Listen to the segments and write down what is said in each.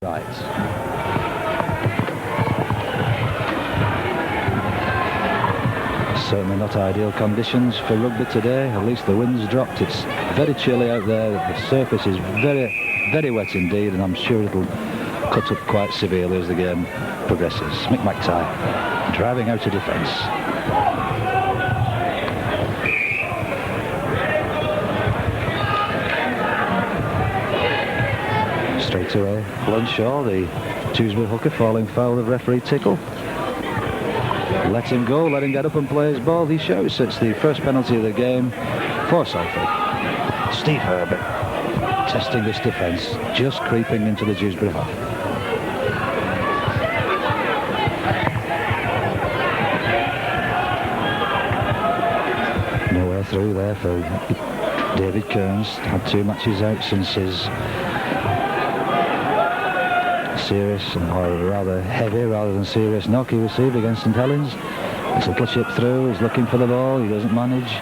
Right. Certainly not ideal conditions for rugby today. At least the wind's dropped. It's very chilly out there. The surface is very, very wet indeed, and I'm sure it'll cut up quite severely as the game progresses. Mick McTighe driving out to defence. Straight away, Lunshaw, the Dewsbury hooker, falling foul of referee Tickle. Let him go, let him get up and play his ball. He shouts. It's the first penalty of the game for Salford. Steve Herbert testing this defence, just creeping into the Dewsbury half. Nowhere through there for David Kearns. Had 2 matches out since his serious, or rather heavy rather than serious knock he received against St Helens. It's a little chip through, he's looking for the ball, he doesn't manage.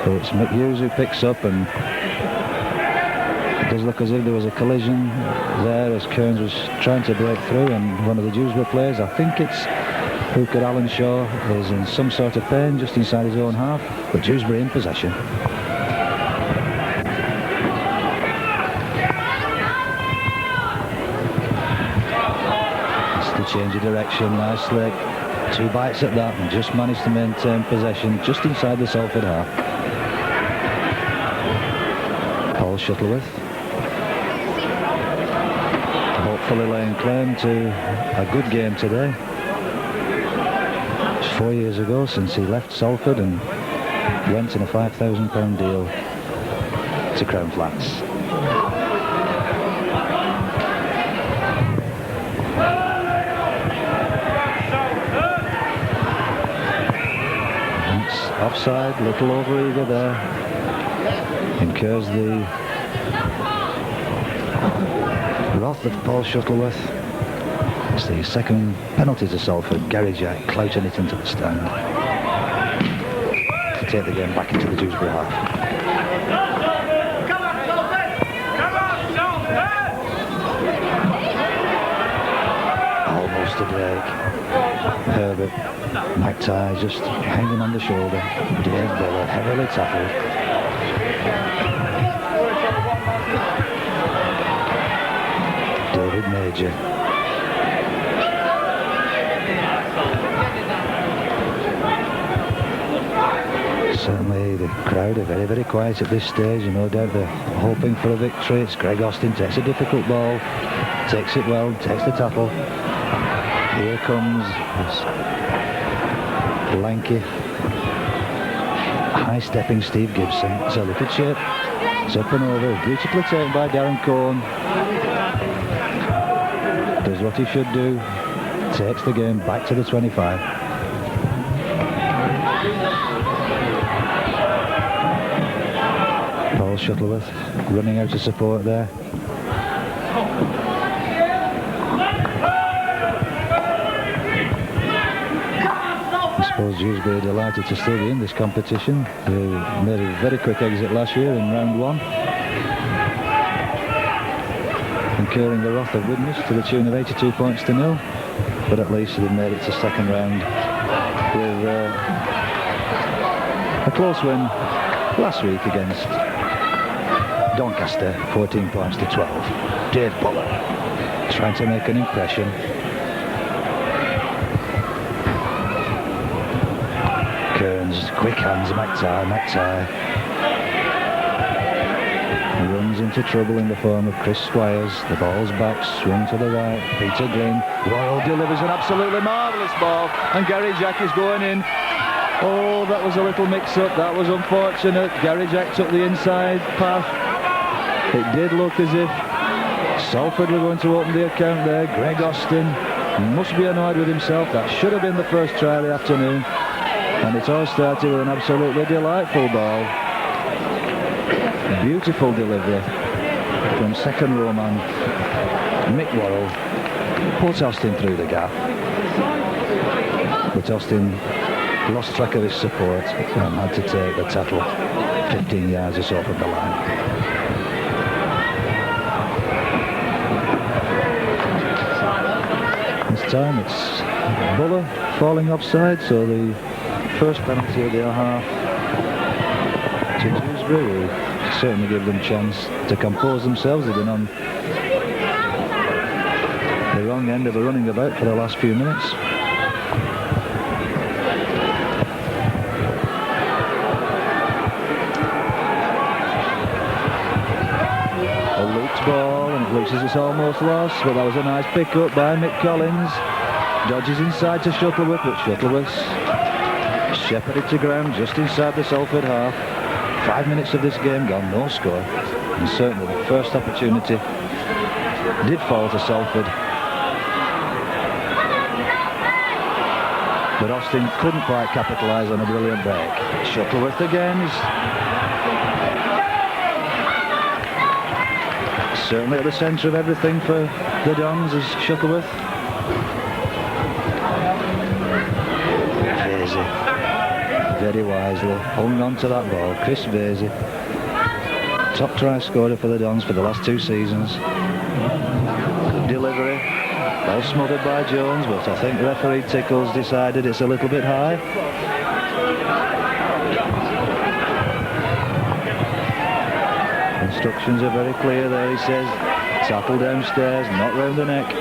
It's McHughes who picks up, and it does look as if there was a collision there as Kearns was trying to break through, and one of the Dewsbury players, I think it's hooker Alan Shaw, is in some sort of pain just inside his own half, but Dewsbury in possession. Change of direction nicely, 2 bites at that, and just managed to maintain possession just inside the Salford half. Paul Shuttleworth hopefully laying claim to a good game today. It's 4 years ago since he left Salford and went in a £5,000 deal to Crown Flats. Offside, little over-eager there. Incurs the wrath of Paul Shuttleworth. It's the second penalty to Salford. Gary Jack clouting it into the stand to take the game back into the Dewsbury half. Almost a break. Herbert, McTighe just hanging on the shoulder. Dave Biller heavily tackled. David Major. Certainly the crowd are very, very quiet at this stage, and no doubt they're hoping for a victory. It's Greg Austin, takes a difficult ball, takes it well, takes the tackle. Here comes this lanky, high-stepping Steve Gibson. It's a little chip. It's up and over. Beautifully taken by Darren Cohn. Does what he should do. Takes the game back to the 25. Paul Shuttleworth running out of support there. I suppose Dewsbury are delighted to still be in this competition. They made a very quick exit last year in round 1, incurring the wrath of witness to the tune of 82 points to 0, but at least they made it to second round with a close win last week against Doncaster, 14 points to 12. Dave Buller trying to make an impression. Kearns, quick hands, McTighe runs into trouble in the form of Chris Squires. The ball's back, swung to the right. Peter Glynn, Royal delivers an absolutely marvellous ball, and Gary Jack is going in. Oh, that was a little mix-up. That was unfortunate. Gary Jack took the inside path. It did look as if Salford were going to open the account there. Greg Austin must be annoyed with himself. That should have been the first try of the afternoon. And it all started with an absolutely delightful ball. Beautiful delivery from second row man Mick Worrell. Put Austin through the gap. But Austin lost track of his support and had to take the tackle 15 yards or so from the line. time it's Buller falling offside, so the first penalty of the half to Dewsbury will certainly give them a chance to compose themselves. They've been on the wrong end of a running about for the last few minutes. A looped ball, and it looks as it's almost lost, but that was a nice pick-up by Mick Collins. Dodges inside to Shuttleworth, but Shuttleworth shepherded to ground just inside the Salford half. 5 minutes of this game gone, no score, and certainly the first opportunity did fall to Salford. But Austin couldn't quite capitalise on a brilliant break. Shuttleworth again is certainly at the centre of everything for the Dons is Shuttleworth. Vasey very wisely hung on to that ball. Chris Vasey, top try scorer for the Dons for the last 2 seasons. Good delivery. Well smothered by Jones, but I think referee Tickles decided it's a little bit high. Instructions are very clear there. He says tackle downstairs, not round the neck.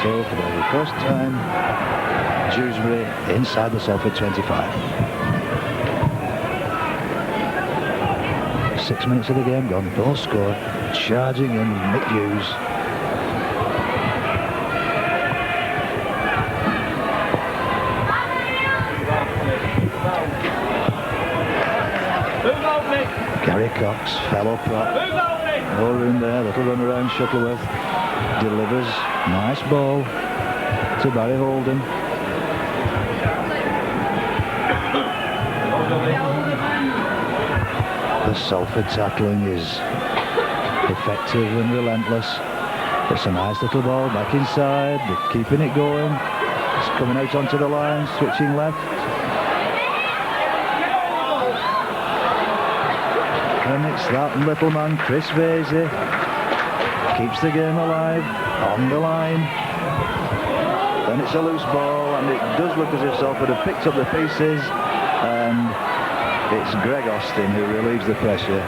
So for the first time, Dewsbury inside the Salford 25. 6 minutes of the game gone, no score. Charging in Mick Hughes. Gary Cox, fellow prop. No room there, little run around Shuttleworth. Delivers, nice ball to Barry Holden. The Salford tackling is effective and relentless. It's a nice little ball back inside, they're keeping it going. It's coming out onto the line, switching left. And it's that little man, Chris Vasey, keeps the game alive, on the line. Then it's a loose ball, and it does look as if Salford have picked up the pieces, and it's Greg Austin who relieves the pressure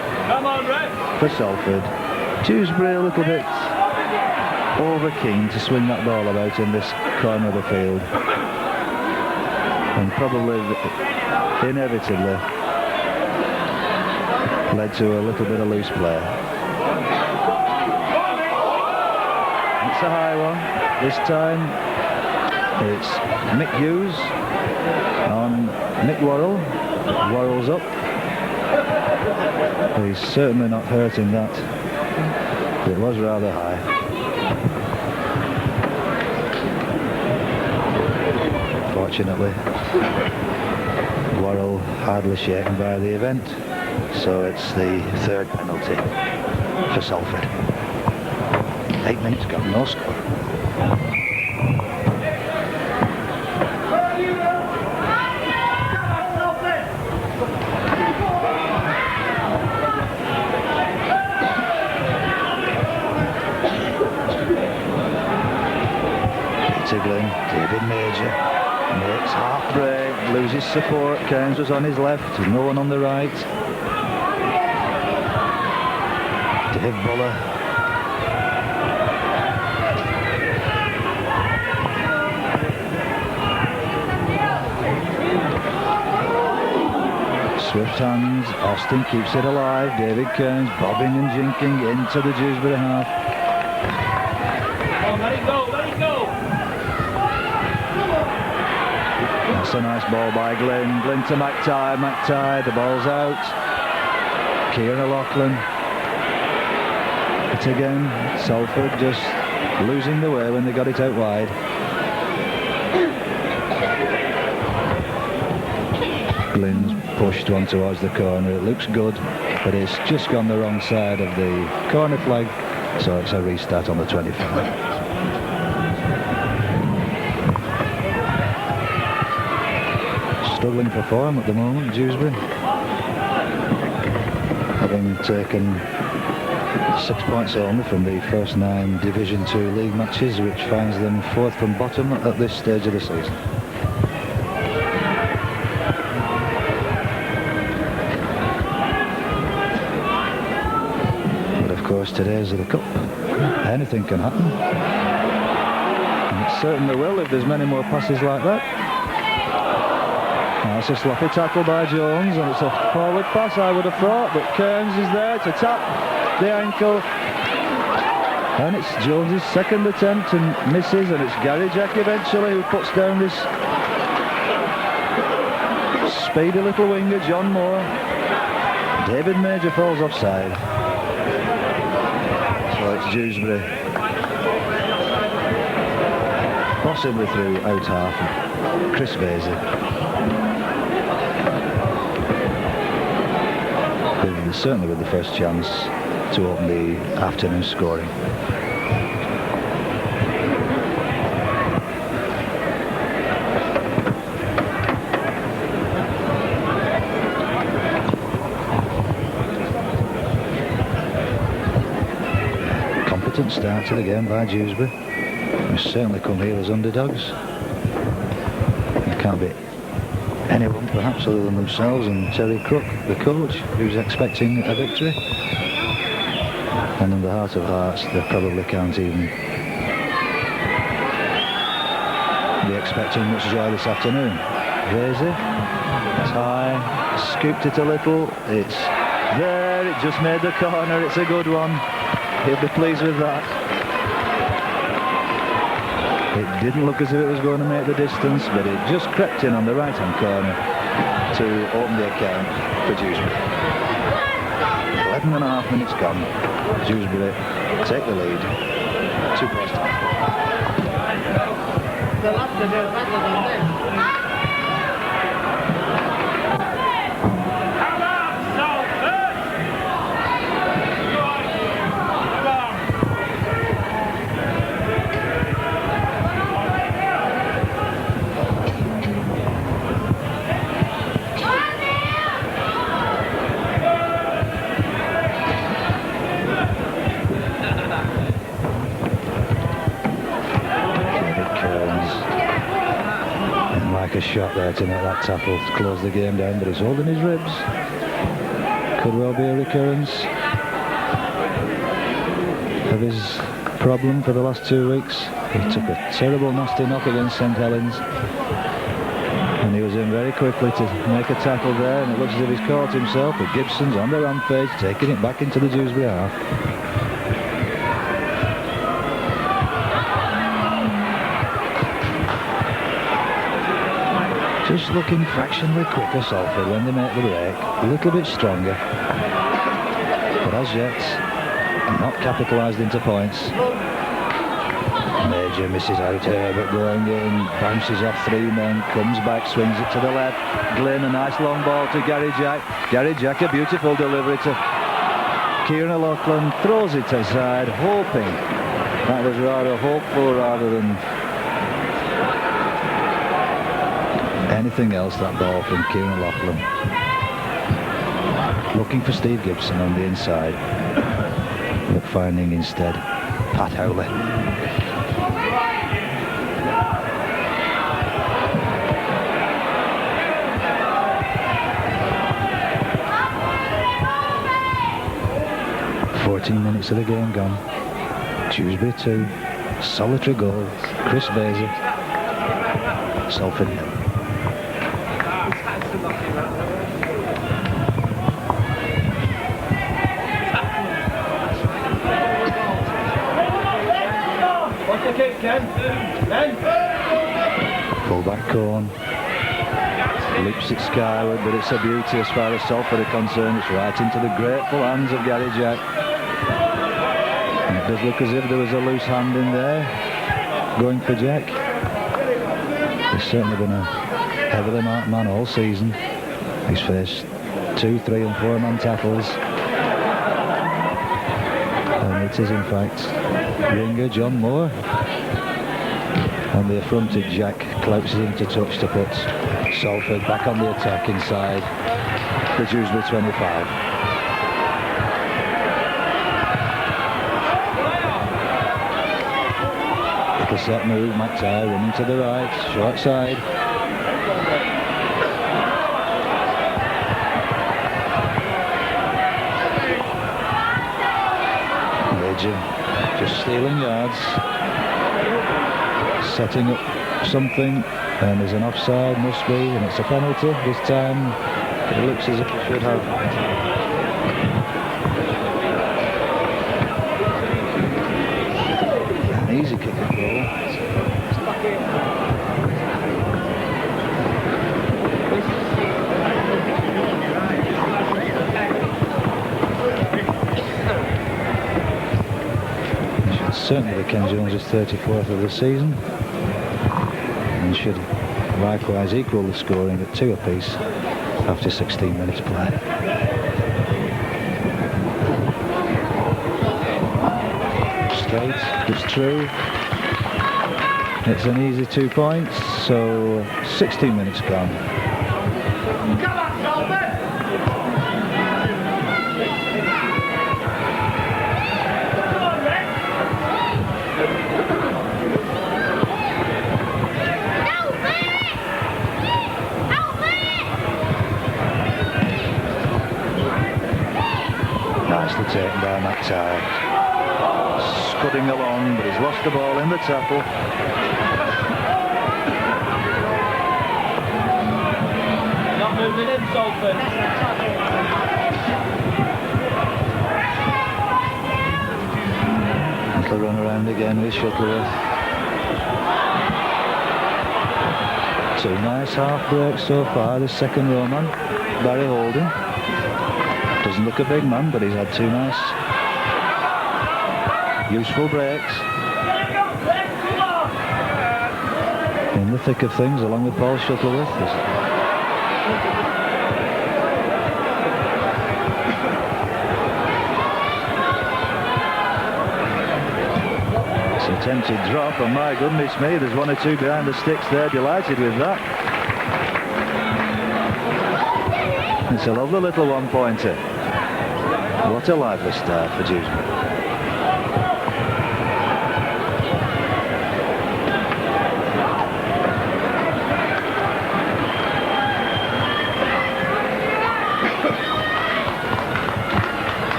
for Salford. Dewsbury a little bit over keen to swing that ball about in this corner of the field, and probably inevitably led to a little bit of loose play. It's a high one. This time it's Mick Hughes on Mick Worrell. Worrell's up. He's certainly not hurting that. It was rather high. Fortunately, Worrell hardly shaken by the event, so it's the third penalty for Salford. 8 minutes gone, no score. David Major makes half break, loses support. Cairns was on his left, no one on the right. Dave Buller. Swift hands, Austin keeps it alive. David Cairns bobbing and jinking into the Dewsbury half. Let it go, let it go. That's a nice ball by Glynn. Glynn to McTighe. McTighe, the ball's out. Kieran O'Loughlin. It again. Salford just losing the way when they got it out wide. Glynn's pushed one towards the corner. It looks good, but it's just gone the wrong side of the corner flag, so it's a restart on the 25. Struggling for form at the moment, Dewsbury. Having taken 6 points only from the first 9 Division 2 league matches, which finds them 4th from bottom at this stage of the season. But of course, today's the Cup. Anything can happen. And it certainly will if there's many more passes like that. That's a sloppy tackle by Jones, and it's a forward pass, I would have thought, but Kearns is there to tap the ankle. And it's Jones's second attempt and misses, and it's Gary Jack eventually who puts down this speedy little winger, John Moore. David Major falls offside. So it's Dewsbury. Possibly through out half. Chris Vasey. Certainly with the first chance to open the afternoon scoring. Competent start to the game by Dewsbury, who certainly come here as underdogs. There can't be anyone perhaps other than themselves and Terry Crook, the coach, who's expecting a victory. And in the heart of hearts, they probably can't even be expecting much joy this afternoon. Vasey, it's high, scooped it a little, it's there, it just made the corner, it's a good one. He'll be pleased with that. It didn't look as if it was going to make the distance, but it just crept in on the right-hand corner to open the account for Dewsbury. 11 and a half minutes gone. Dewsbury take the lead. 2 points to a shot there to make that tackle to close the game down, but he's holding his ribs. Could well be a recurrence of his problem for the last 2 weeks. He took a terrible nasty knock against St Helens, and he was in very quickly to make a tackle there, and it looks as if he's caught himself, but Gibson's on the rampage, taking it back into the Dewsbury half. Just looking fractionally quicker, Salford, when they make the break. A little bit stronger. But as yet, not capitalised into points. Major misses out here, but going in, bounces off 3 men, comes back, swings it to the left. Glynn, a nice long ball to Gary Jack. Gary Jack, a beautiful delivery to Kieran O'Loughlin, throws it aside, hoping. That was rather hopeful rather than anything else, that ball from Kieran O'Loughlin. Looking for Steve Gibson on the inside, but finding instead Pat Howley. "14 minutes of the game gone. Dewsbury 2, solitary goal, Chris Vasey, Salford 0. Full-back cone, loops it skyward, but it's a beauty as far as Salford are concerned. It's right into the grateful hands of Gary Jack. And it does look as if there was a loose hand in there, going for Jack. He's certainly been a heavily marked man all season. He's faced 2, 3 and 4 man tackles. And it is in fact winger John Moore. And the affronted Jack clouches into touch to put Salford back on the attack inside the Dewsbury 25. Little set move, McTighe running to the right, short side. Major just stealing yards, setting up something, and there's an offside, must be, and it's a penalty. This time it looks as if it should have. An easy kick and goal. Certainly the Ken Jones' 34th of the season, and should likewise equal the scoring at 2 apiece after 16 minutes play. Straight, it's true. It's an easy 2 points, so 16 minutes gone. Nicely taken by McTighe. Scudding along, but he's lost the ball in the tackle. Not moving in, Salford. Little run around again with Shuttleworth. 2 nice half breaks so far. The second row man, Barry Holden. Doesn't look a big man, but he's had 2 nice, useful breaks. In the thick of things, along with Paul Shuttleworth. It's an attempted drop, and my goodness me, there's 1 or 2 behind the sticks there, delighted with that. It's a lovely little 1-pointer. What a lively start for Dewsbury.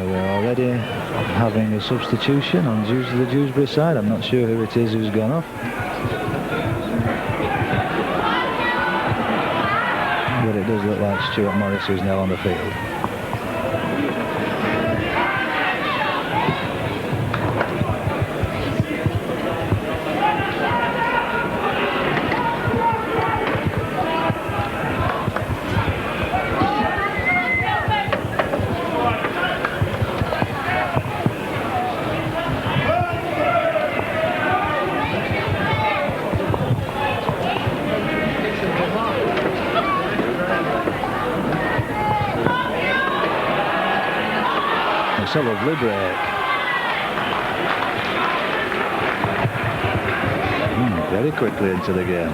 We're already having a substitution on the Dewsbury side. I'm not sure who it is who's gone off. But it does look like Stuart Morris, who's now on the field. It's a lovely break. Very quickly into the game.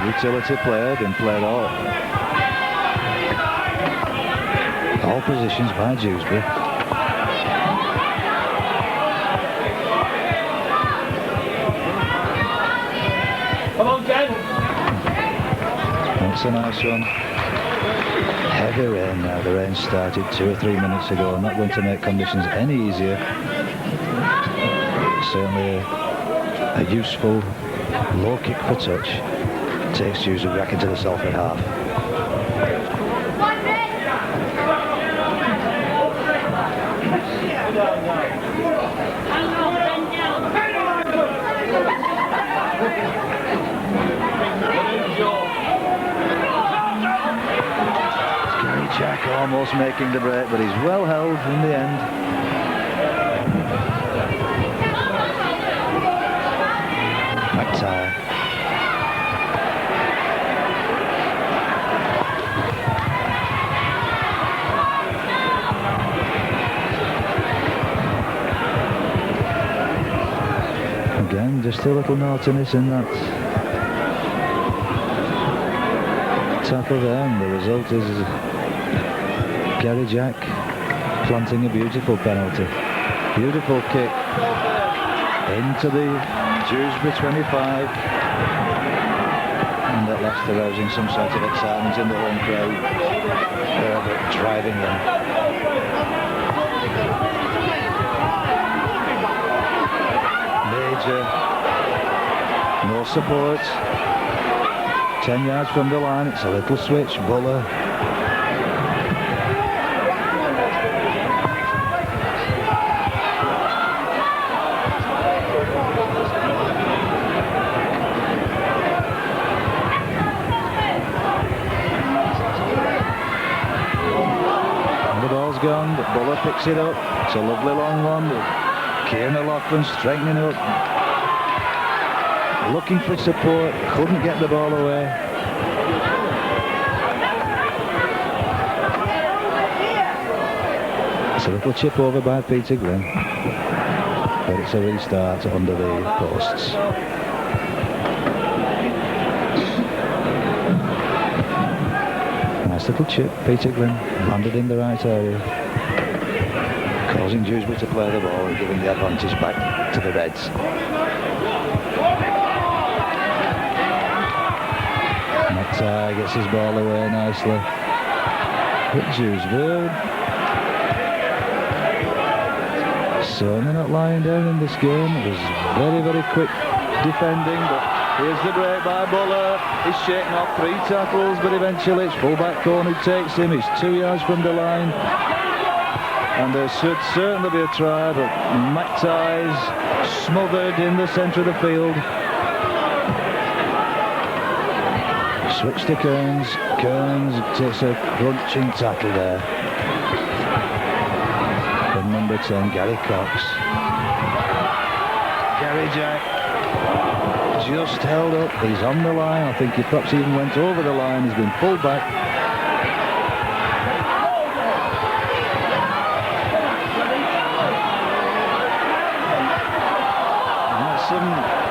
Utility player, been played all positions by Dewsbury. Come on, Ken. That's a nice one. Heavy rain now. The rain started 2 or 3 minutes ago. Not going to make conditions any easier. Certainly a useful low kick for touch. Takes Dewsbury back into the Salford half. Jack almost making the break, but he's well held in the end. McTighe. Again, just a little naughtiness in that tackle there, and the result is Gary Jack planting a beautiful penalty. Beautiful kick into the Dewsbury 25. And at last arousing some sort of excitement in the home crowd. Herbert driving in. Major, no support. 10 yards from the line, it's a little switch. Buller. And the ball's gone, but Buller picks it up. It's a lovely long one. Kieran O'Loughlin straightening up. Looking for support, couldn't get the ball away. It's a little chip over by Peter Glynn, but it's a restart under the posts. Nice little chip, Peter Glynn, landed in the right area, causing Dewsbury to play the ball and giving the advantage back to the Reds. Gets his ball away nicely. But Dewsbury certainly not lying down in this game. It was very, very quick defending, but here's the break by Buller. He's shaking off 3 tackles, but eventually it's full-back corner who takes him. He's 2 yards from the line. And there should certainly be a try, but McTye's smothered in the centre of the field. Switch to Kearns. Kearns takes a crunching tackle there. From number 10, Gary Cox. Gary Jack just held up. He's on the line. I think he perhaps even went over the line. He's been pulled back. And that's some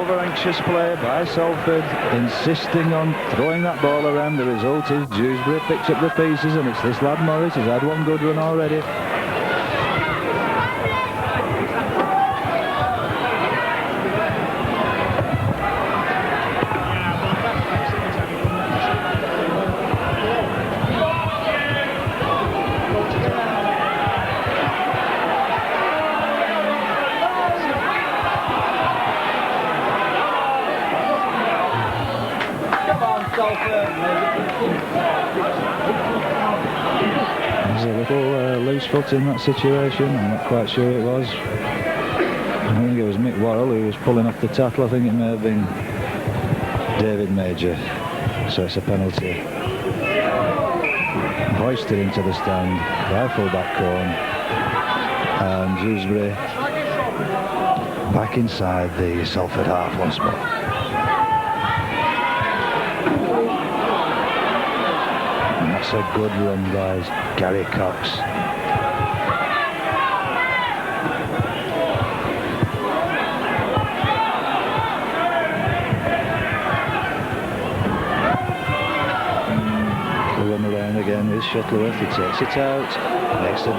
over-anxious play by Salford, insisting on throwing that ball around. The result is Dewsbury picks up the pieces, and it's this lad Morris who's had one good run already. There's a little loose foot in that situation. I'm not quite sure it was. I think it was Mick Worrell who was pulling off the tackle. I think it may have been David Major. So it's a penalty. Hoisted into the stand by full-back Corn. And Dewsbury back inside the Salford half once more. That's a good run by Gary Cox. The run around again is Shuttleworth. He takes it out, makes a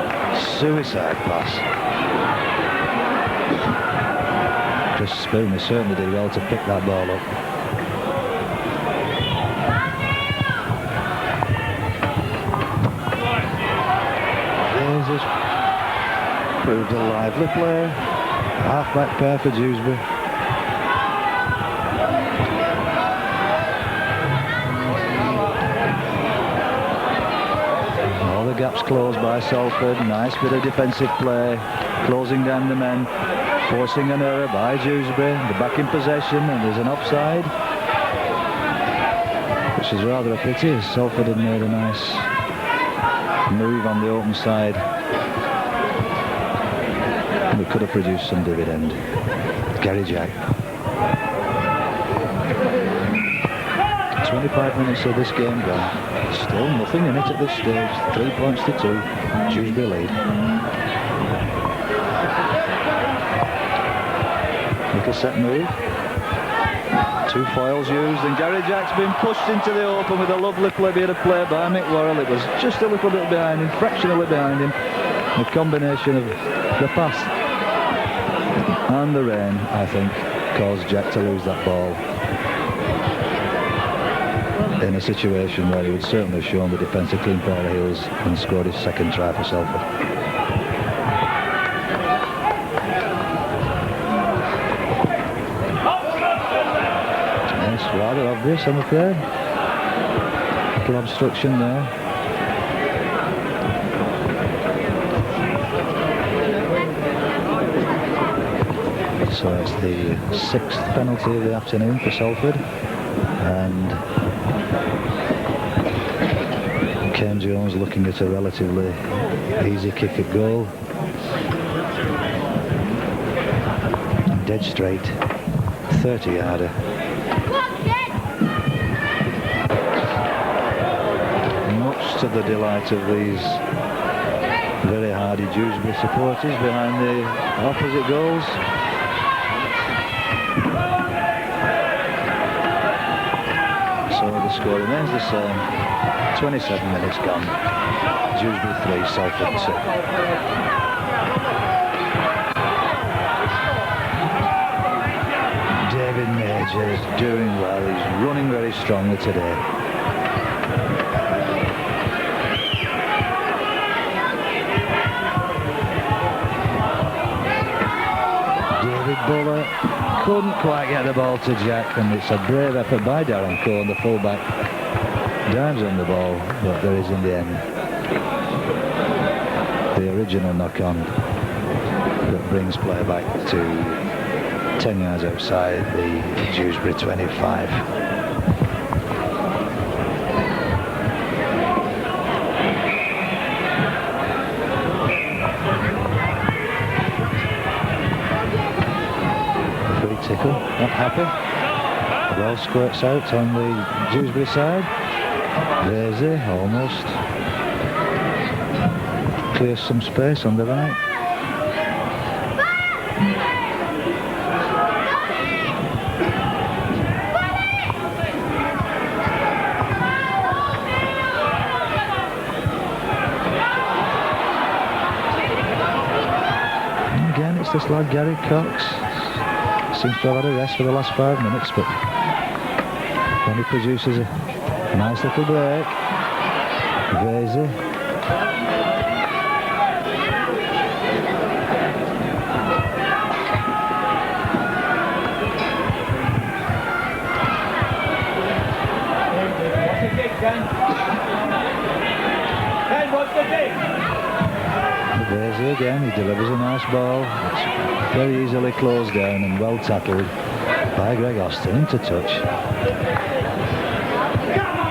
suicide pass. Chris Spooner certainly did well to pick that ball up. Proved a lively play. Half-back pair for Dewsbury. All the gaps closed by Salford. Nice bit of defensive play. Closing down the men. Forcing an error by Dewsbury. They're back in possession and there's an offside. Which is rather a pity. Salford had made a nice move on the open side. We could have produced some dividend. Gary Jack. 25 minutes of this game gone. Still nothing in it at this stage. 3 points to 2. Dewsbury lead. Make a set move. 2 foils used, and Gary Jack's been pushed into the open with a lovely bit of play by Mick Worrell. It was just a little bit behind him, fractionally behind him. The combination of the pass and the rain, I think, caused Jack to lose that ball in a situation where he would certainly have shown the defence a clean pair of heels and scored his second try for Salford. Yes, rather obvious, I'm afraid. Little obstruction there. So it's the 6th penalty of the afternoon for Salford, and Ken Jones looking at a relatively easy kick at goal. Dead straight, 30-yarder. Much to the delight of these very hardy Dewsbury supporters behind the opposite goals. So the score remains the same. 27 minutes gone. Dewsbury 3, Salford 2. David Major is doing well. He's running very strongly today. David Buller couldn't quite get the ball to Jack, and it's a brave effort by Darren Cohn, the fullback. Dives on the ball, but there is in the end the original knock-on that brings play back to 10 yards outside the Dewsbury 25. Free tickle, not happy. The ball squirts out on the Dewsbury side. Lazy, almost clears some space on the right. And again, it's this lad Gary Cox. Seems to have had a rest for the last 5 minutes, but when he produces a nice little break. Vasey. What's the kick, Ken? Ken, what's the kick? Vasey again, he delivers a nice ball. It's very easily closed down and well tackled by Greg Austin into touch.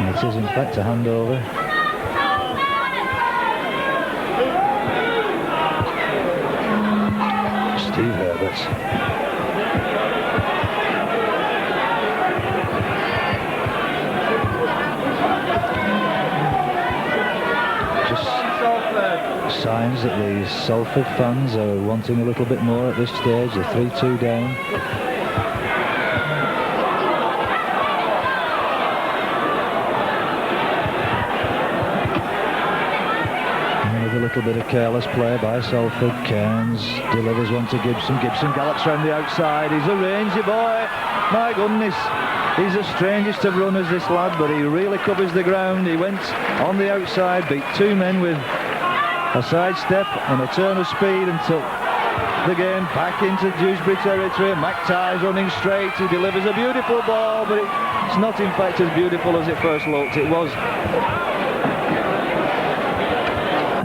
It is in fact a handover. Steve Herbert. Just signs that the Salford fans are wanting a little bit more at this stage. They're 3-2 down. A little bit of careless play by Salford. Cairns delivers one to Gibson. Gibson gallops round the outside. He's a rangy boy. My goodness. He's the strangest of runners, this lad, but he really covers the ground. He went on the outside, beat 2 men with a sidestep and a turn of speed and took the game back into Dewsbury territory. McTy's running straight. He delivers a beautiful ball, but it's not in fact as beautiful as it first looked. It was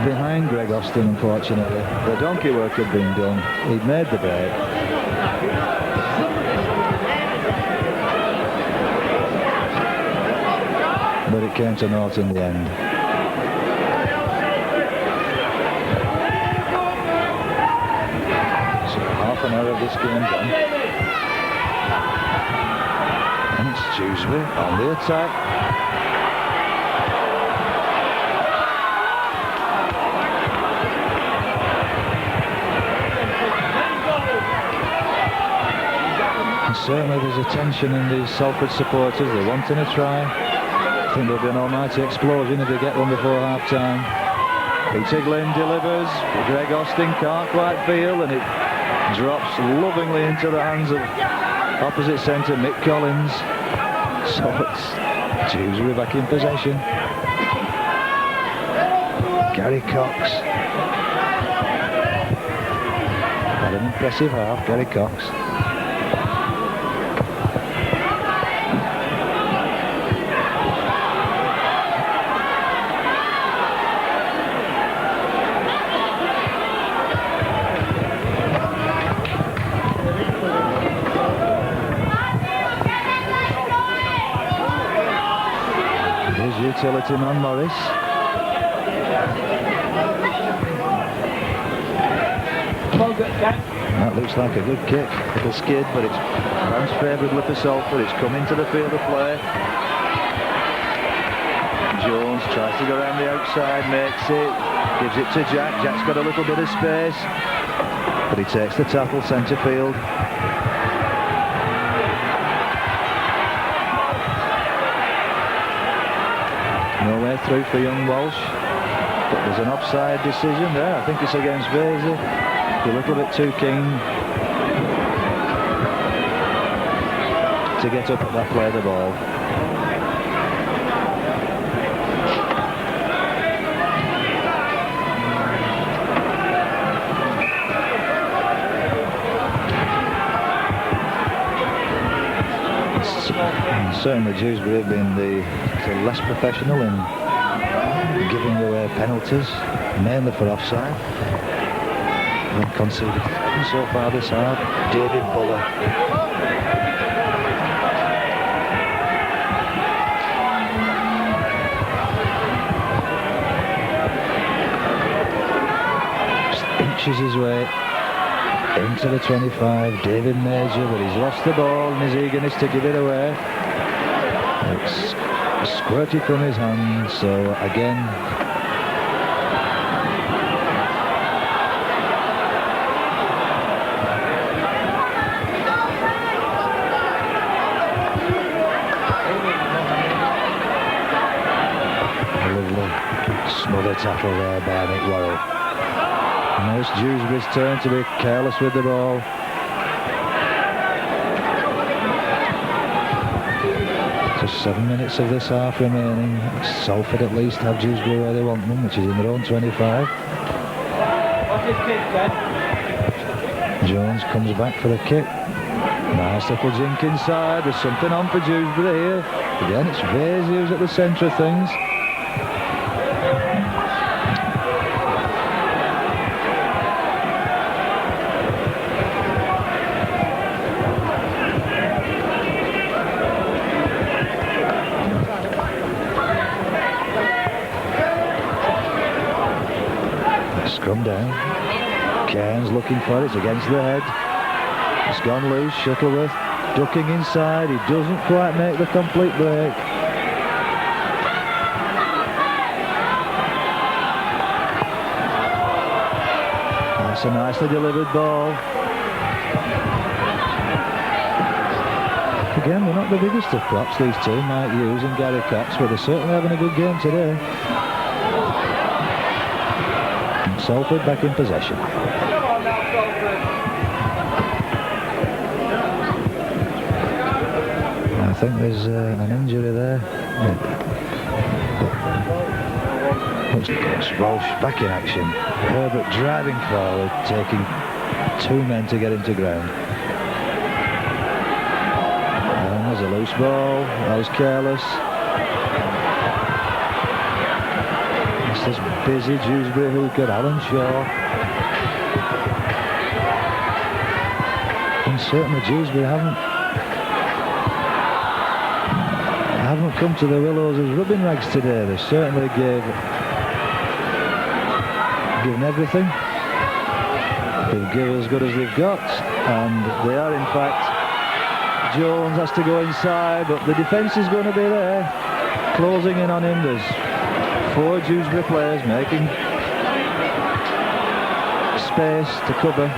behind Greg Austin, unfortunately. The donkey work had been done. He'd made the break. But it came to naught in the end. So half an hour of this game done. And it's Dewsbury on the attack. Certainly there's a tension in these Salford supporters. They're wanting a try. I think there'll be an almighty explosion if they get one before half-time. Peter Glynn delivers. Greg Austin can't quite feel, and it drops lovingly into the hands of opposite centre Mick Collins. So it's Dewsbury back in possession. Gary Cox. Had an impressive half, Gary Cox. Utility man Morris. That looks like a good kick. Little skid, but it's runs favourably for Salford. It's come into the field of play. Jones tries to go around the outside, makes it, gives it to Jack. Jack's got a little bit of space, but he takes the tackle centre field. No way through for young Walsh, but there's an offside decision there. I think it's against Vasey. A little bit too keen to get up at that play of the ball. Certainly Dewsbury have been the less professional in giving away penalties, mainly for offside. And conceded so far this half. David Buller. Just inches his way into the 25. David Major, but he's lost the ball in his eagerness to give it away. It's squirted from his hand, so again a lovely smother tackle there by Mick Worrell. Now it's Dewsbury's turn to be careless with the ball. Just 7 minutes of this half remaining. Salford at least have Dewsbury where they want them, which is in their own 25. What's his kick, then? Jones comes back for the kick. Nice little jink inside. There's something on for Dewsbury here. Again, it's Vasey who's at the centre of things. Scrum down. Cairns looking for it. It's against the head. It's gone loose. Shuttleworth ducking inside. He doesn't quite make the complete break. That's a nicely delivered ball. Again, they're not the biggest of props these two, Mike Hughes and Gary Cox, but they're certainly having a good game today. Salford back in possession. Come on now, Salford. I think there's an injury there. It's Walsh back in action. Herbert driving forward, taking 2 men to get into ground. And there's a loose ball. That was careless. This is busy. Dewsbury hooker, Alan Shaw. And certainly Dewsbury haven't come to the Willows as rubbing rags today. They certainly given everything. They've given as good as they've got, and they are in fact. Jones has to go inside, but the defence is going to be there, closing in on him. There's 4 Dewsbury players making space to cover.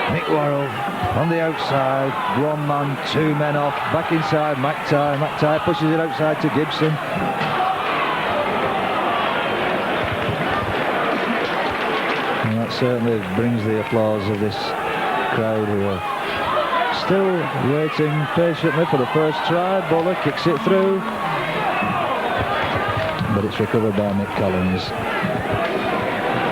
Mick Worrell on the outside, 1 man, 2 men off, back inside McTighe. McTighe pushes it outside to Gibson. And that certainly brings the applause of this crowd who are still waiting patiently for the first try. Bowler kicks it through, but it's recovered by Mick Collins.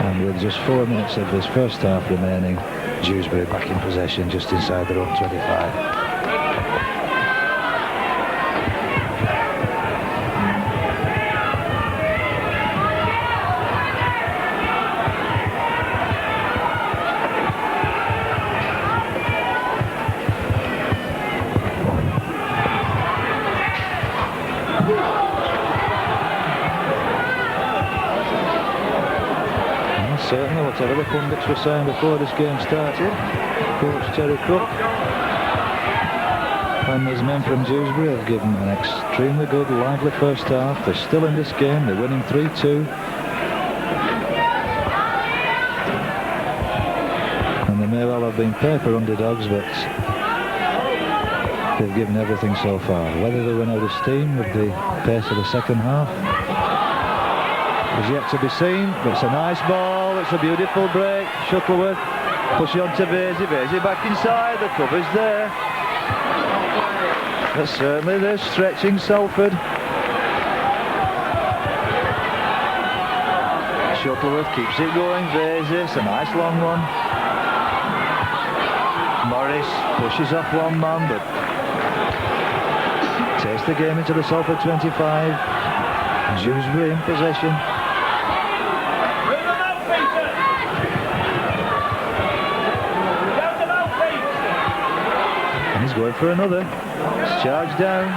And with just 4 minutes of this first half remaining, Dewsbury back in possession just inside their own 25. Certainly, whatever the pundits were saying before this game started, Coach Terry Cook and his men from Dewsbury have given an extremely good, lively first half. They're still in this game, they're winning 3-2. And they may well have been paper underdogs, but they've given everything so far. Whether they run out of steam with the pace of the second half is yet to be seen, but it's a nice ball, it's a beautiful break. Shuttleworth pushing on to Vasey, Vasey back inside, the cover's there. But certainly they're stretching Salford. Shuttleworth keeps it going, Vasey, it's a nice long one. Morris pushes off one man, but takes the game into the Salford 25. Dewsbury in possession. He's going for another. It's charged down.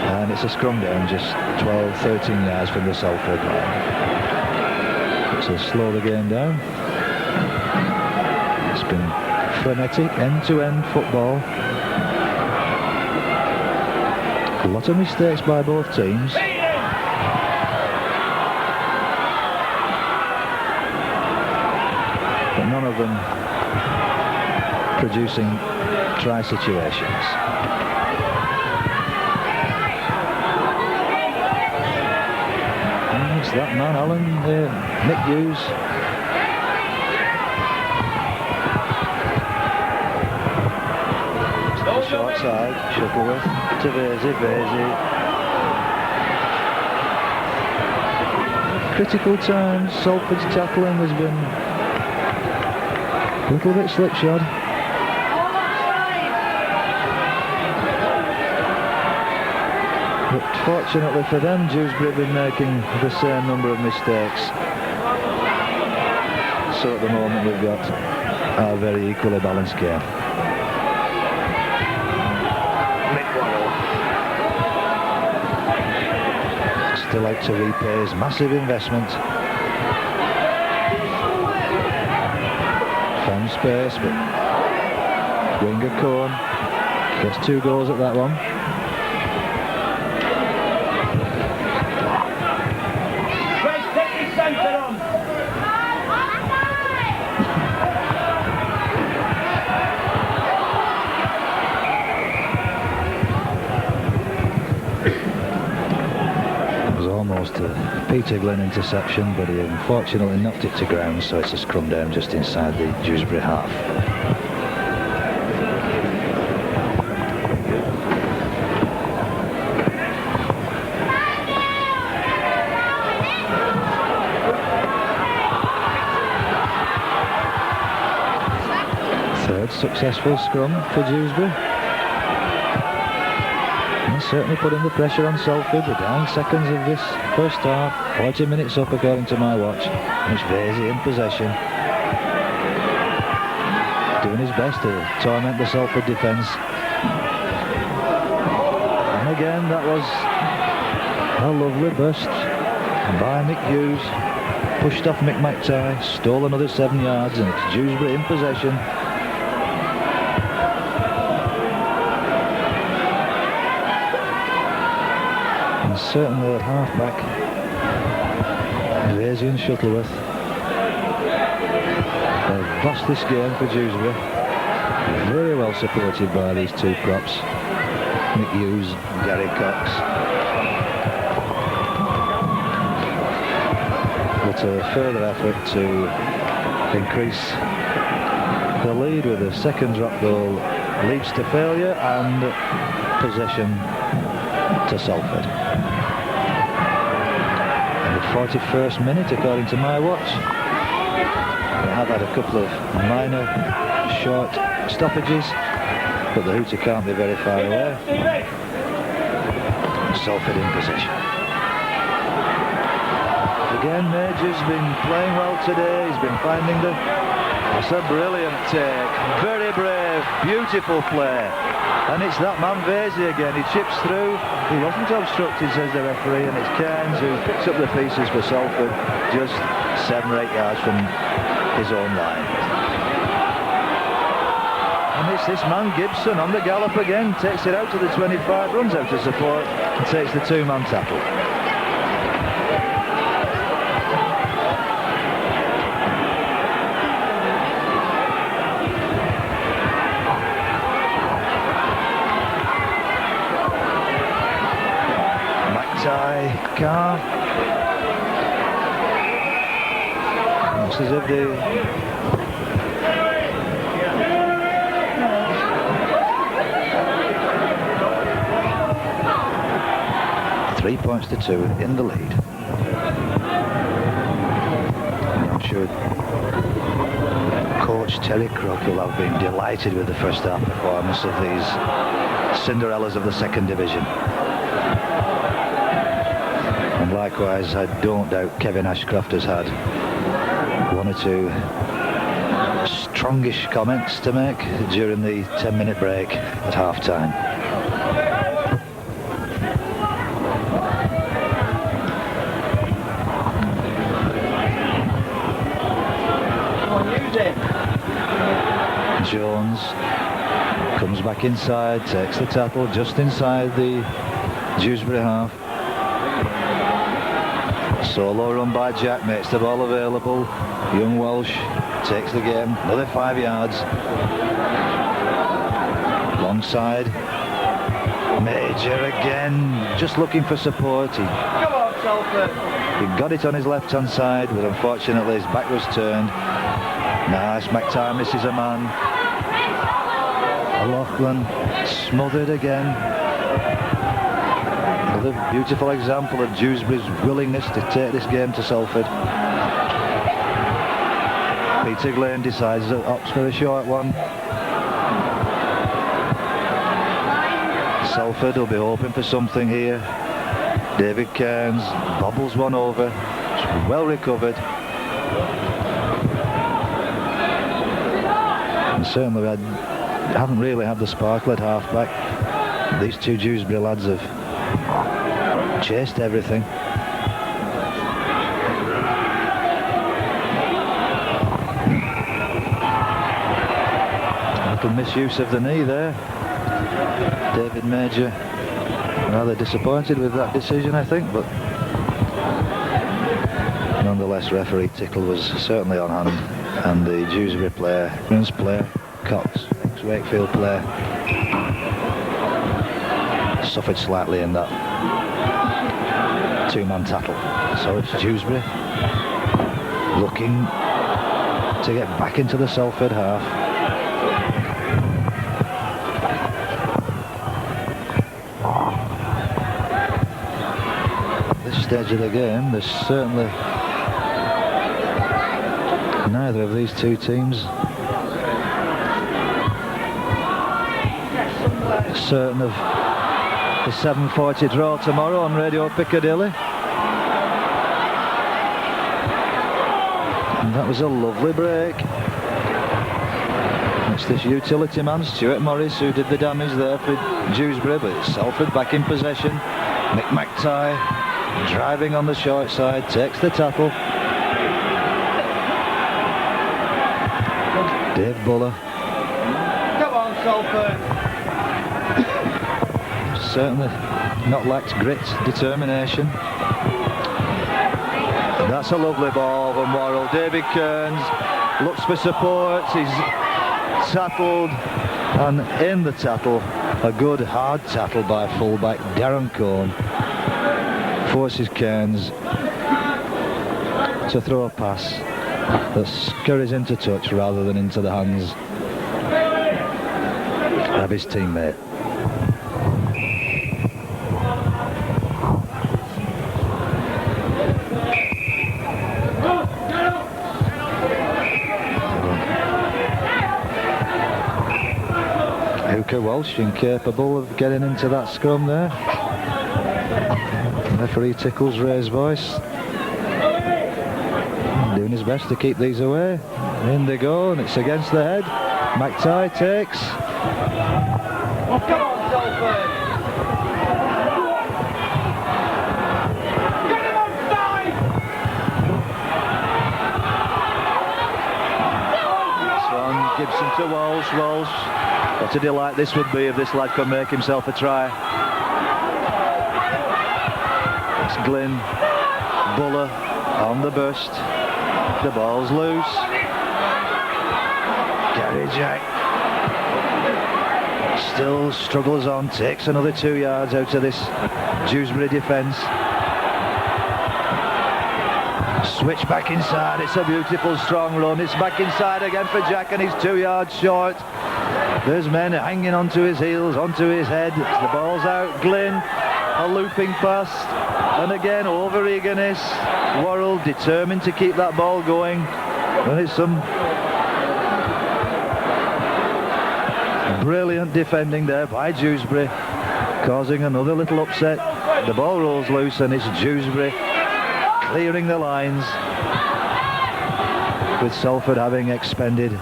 And it's a scrum down just 12-13 yards from the Salford line. So slow the game down. It's been frenetic, end-to-end football. A lot of mistakes by both teams. But none of them producing try situations. And it's that man, Alan, Mick Hughes. Short side, Shuttleworth to Vasey, critical times, Salford's tackling has been a little bit slipshod. But fortunately for them, Dewsbury have been making the same number of mistakes. So at the moment we've got a very equally balanced game. Still out to repay his massive investment. Found space, but Winger Cohn gets 2 goals at that one. Almost a Peter Glynn interception, but he unfortunately knocked it to ground, so it's a scrum down just inside the Dewsbury half. Third successful scrum for Dewsbury. Certainly putting the pressure on Salford. The dying seconds of this first half, 40 minutes up according to my watch. It's Vasey in possession, doing his best to torment the Salford defence. And again, that was a lovely burst by Mick Hughes. Pushed off Mick McTighe, stole another 7 yards, and it's Dewsbury in possession. Certainly at half-back, Vasey and Shuttleworth. They've lost this game for Dewsbury. Very well supported by these 2 props, Mick Hughes and Gary Cox. but a further effort to increase the lead with a second drop goal leads to failure and possession to Salford. In the 41st minute, according to my watch. We have had a couple of minor short stoppages, but the hooter can't be very far away. Salford in possession. Again, Major's been playing well today. He's been finding it's a brilliant take. Very brave, beautiful play. And it's that man Vasey again. He chips through. He wasn't obstructed, says the referee, and it's Cairns who picks up the pieces for Salford, just 7 or 8 yards from his own line. And it's this man Gibson on the gallop again, takes it out to the 25, runs out to support and takes the 2-man tackle. Carr. Looks as if they 3 points to 2 in the lead. I'm sure coach Terry Crook will have been delighted with the first half performance of these Cinderellas of the second division. And likewise, I don't doubt Kevin Ashcroft has had 1 or 2 strongish comments to make during the 10-minute break at half-time. Jones comes back inside, takes the tackle just inside the Dewsbury half. Solo run by Jack, makes the ball available. Young Welsh takes the game, another 5 yards. Long side. Major again, just looking for support. He got it on his left-hand side, but unfortunately his back was turned. Nice, McTire misses a man. O'Loughlin smothered again. Another beautiful example of Dewsbury's willingness to take this game to Salford. Peter Glane decides that opts for a short one. Salford will be hoping for something here. David Cairns bobbles one over. It's well recovered. And certainly I haven't really had the sparkle at half-back. These two Dewsbury lads have chased everything. A little misuse of the knee there. David Major rather disappointed with that decision, I think, but nonetheless referee Tickle was certainly on hand, and the Dewsbury player, Cox, ex-Wakefield player, suffered slightly in that 2-man tackle. So it's Dewsbury looking to get back into the Salford half. At this stage of the game, there's certainly neither of these two teams certain of the 7:40 draw tomorrow on Radio Piccadilly. And that was a lovely break. It's this utility man, Stuart Morris, who did the damage there for Dewsbury, but it's Salford back in possession. Mick McTye driving on the short side, takes the tackle. Dave Buller. Come on, Salford. Certainly not lacked grit, determination. That's a lovely ball from Worrell. David Kearns looks for support. He's tackled, and in the tackle, a good hard tackle by fullback Darren Cohn forces Kearns to throw a pass that scurries into touch rather than into the hands of his teammate. Walsh incapable of getting into that scrum there. Referee Tickle's raised voice, doing his best to keep these away. In they go, and it's against the head. McTighe takes. Oh, come on, Salford! Get him onside! This one, Gibson to Walsh. Walsh. What a delight this would be if this lad could make himself a try. It's Glynn. Buller on the burst. The ball's loose. Gary Jack still struggles on, takes another 2 yards out of this Dewsbury defence. Switch back inside, it's a beautiful strong run. It's back inside again for Jack, and he's 2 yards short. There's men hanging onto his heels, onto his head. The ball's out. Glynn, a looping pass, and again over eagerness. Worrell determined to keep that ball going. And it's some brilliant defending there by Dewsbury, causing another little upset. The ball rolls loose, and it's Dewsbury clearing the lines, with Salford having expended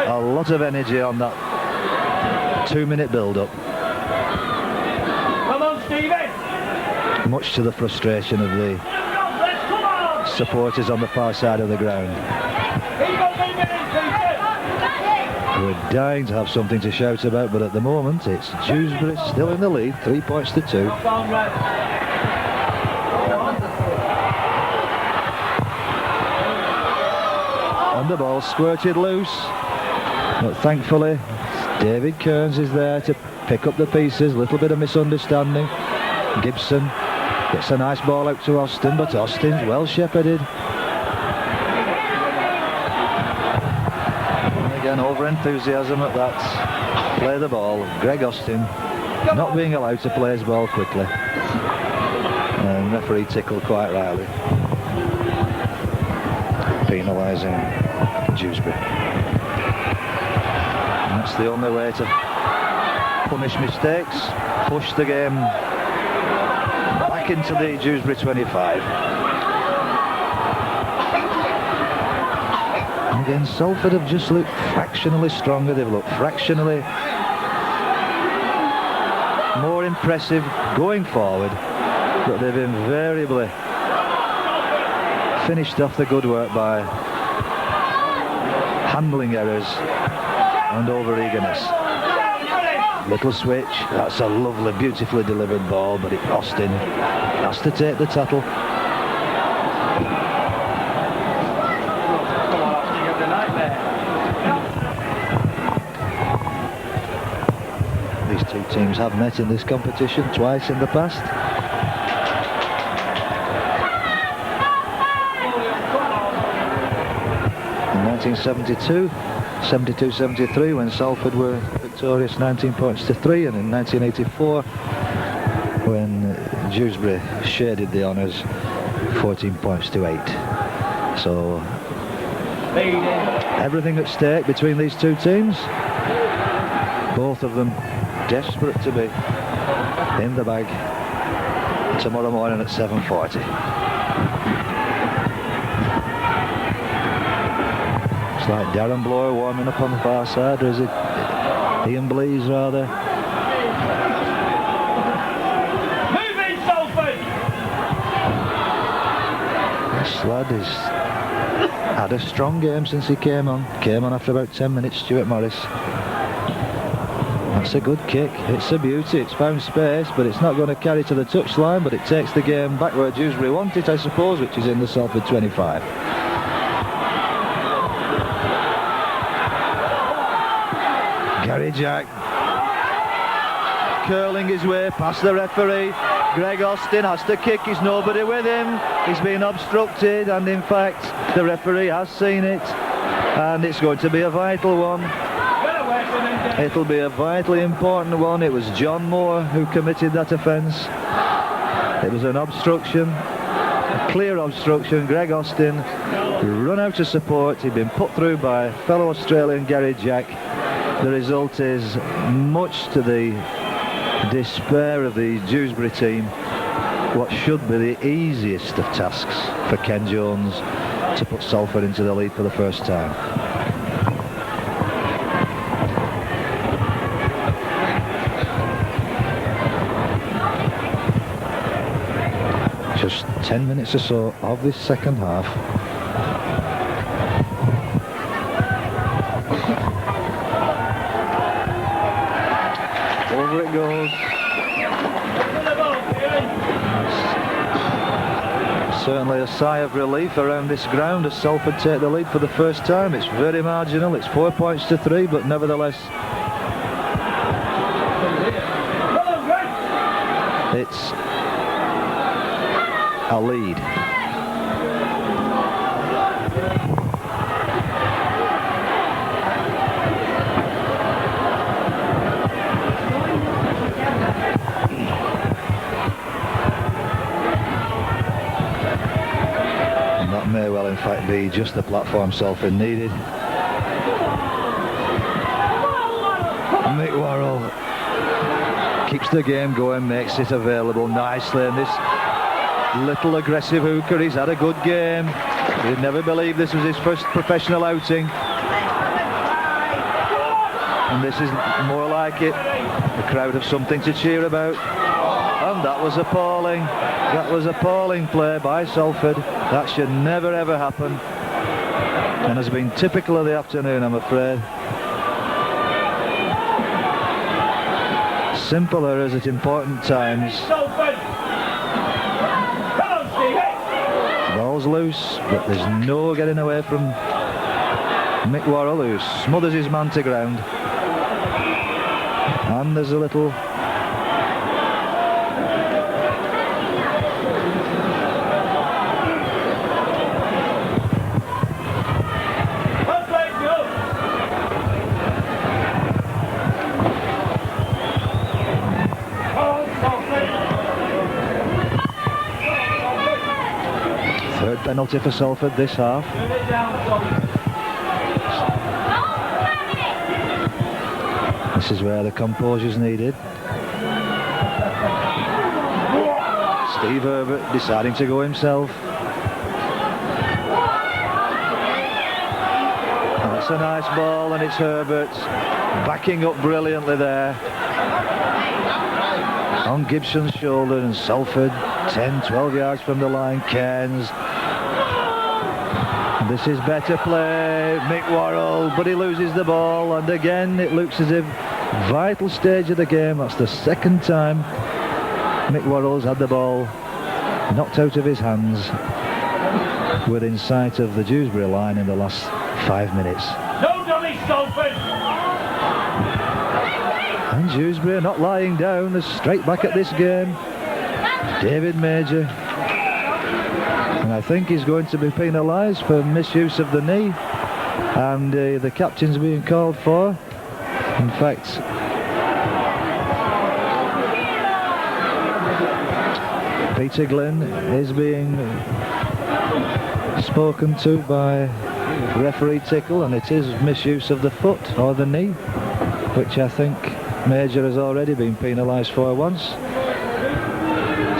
a lot of energy on that 2-minute build-up. Come on, Stephen! Much to the frustration of the supporters on the far side of the ground, who are dying to have something to shout about, but at the moment it's Dewsbury still in the lead, 3 points to 2. And the ball squirted loose. But thankfully, David Kearns is there to pick up the pieces. Little bit of misunderstanding. Gibson gets a nice ball out to Austin, but Austin's well shepherded. And again, over-enthusiasm at that. Play the ball. Greg Austin not being allowed to play his ball quickly. And referee Tickle quite rightly penalising Dewsbury. That's the only way to punish mistakes, push the game back into the Dewsbury 25. And again, Salford have just looked fractionally stronger. They've looked fractionally more impressive going forward, but they've invariably finished off the good work by handling errors and over-eagerness. Little switch, that's a lovely, beautifully delivered ball, but Austin has to take the tattle. These two teams have met in this competition twice in the past. In 1972, 72-73, when Salford were victorious 19 points to 3, and in 1984 when Dewsbury shaded the honours 14 points to 8. So everything at stake between these two teams, both of them desperate to be in the bag tomorrow morning at 7:40. It's like Darren Blower warming up on the far side, or is it Ian Blease rather? Move in, Salford! This lad has had a strong game since he came on. Came on after about 10 minutes, Stuart Morris. That's a good kick. It's a beauty. It's found space, but it's not going to carry to the touchline, but it takes the game back where Dewsbury want it, I suppose, which is in the Salford 25. Gary Jack curling his way past the referee. Greg Austin has to kick, he's nobody with him. He's been obstructed, and in fact, the referee has seen it. And it's going to be a vital one. It'll be a vitally important one. It was John Moore who committed that offence. It was an obstruction, a clear obstruction. Greg Austin run out of support. He'd been put through by fellow Australian Gary Jack. The result is, much to the despair of the Dewsbury team, what should be the easiest of tasks for Ken Jones to put Salford into the lead for the first time. Just 10 minutes or so of this second half. Over it goes. Certainly a sigh of relief around this ground as Salford take the lead for the first time. It's very marginal. It's 4 points to 3, but nevertheless it's a lead. And that may well in fact be just the platform Salford needed. Mick Worrell keeps the game going, makes it available nicely, and this little aggressive hooker, he's had a good game. He'd never believed this was his first professional outing, and this is more like it. The crowd have something to cheer about. And that was appalling. That was appalling play by Salford. That should never ever happen, and has been typical of the afternoon, I'm afraid. Simple errors at important times. Ball's loose, but there's no getting away from Mick Worrell, who smothers his man to ground. And there's a little third penalty for Salford this half. This is where the composure's needed. Steve Herbert deciding to go himself. And that's a nice ball, and it's Herbert backing up brilliantly there on Gibson's shoulder, and Salford 10-12 yards from the line. Cairns. This is better play, Mick Worrell, but he loses the ball, and again it looks as if vital stage of the game. That's the second time Mick Worrell's had the ball knocked out of his hands within sight of the Dewsbury line in the last 5 minutes. No dummy, Salford! And Dewsbury are not lying down, they're straight back at this game. David Major, and I think he's going to be penalised for misuse of the knee, and the captain's being called for. In fact, Peter Glynn is being spoken to by referee Tickle, and it is misuse of the foot or the knee, which I think Major has already been penalised for once.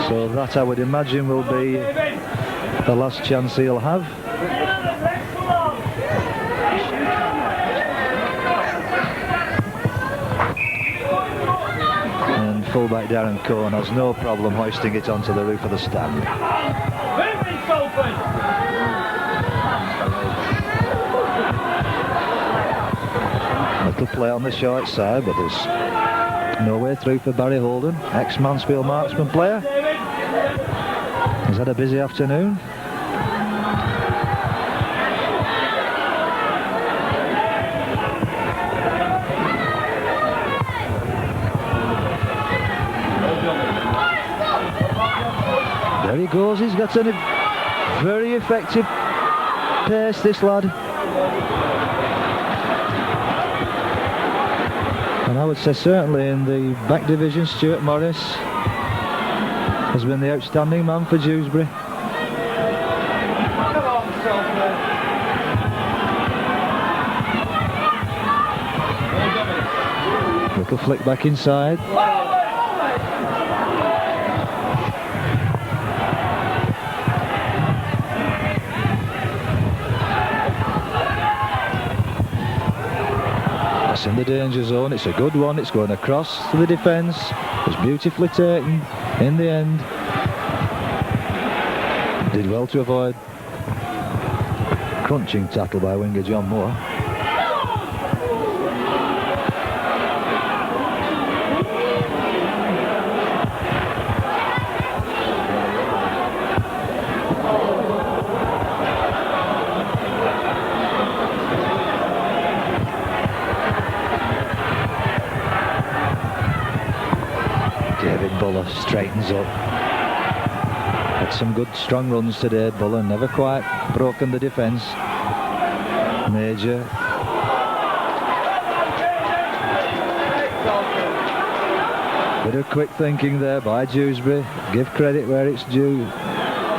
So that, I would imagine, will be the last chance he'll have. And fullback Darren Cohn has no problem hoisting it onto the roof of the stand. Little play on the short side, but there's no way through for Barry Holden, ex-Mansfield marksman player. He's had a busy afternoon. There he goes, he's got a very effective pace, this lad. And I would say certainly in the back division, Stuart Morris has been the outstanding man for Dewsbury. Come on, Salford. Little flick back inside. That's in the danger zone. It's a good one. It's going across to the defence. It's beautifully taken in the end. Did well to avoid crunching tackle by winger John Moore. Buller straightens up. Had some good strong runs today. Buller never quite broken the defence. Major. Bit of quick thinking there by Dewsbury. Give credit where it's due.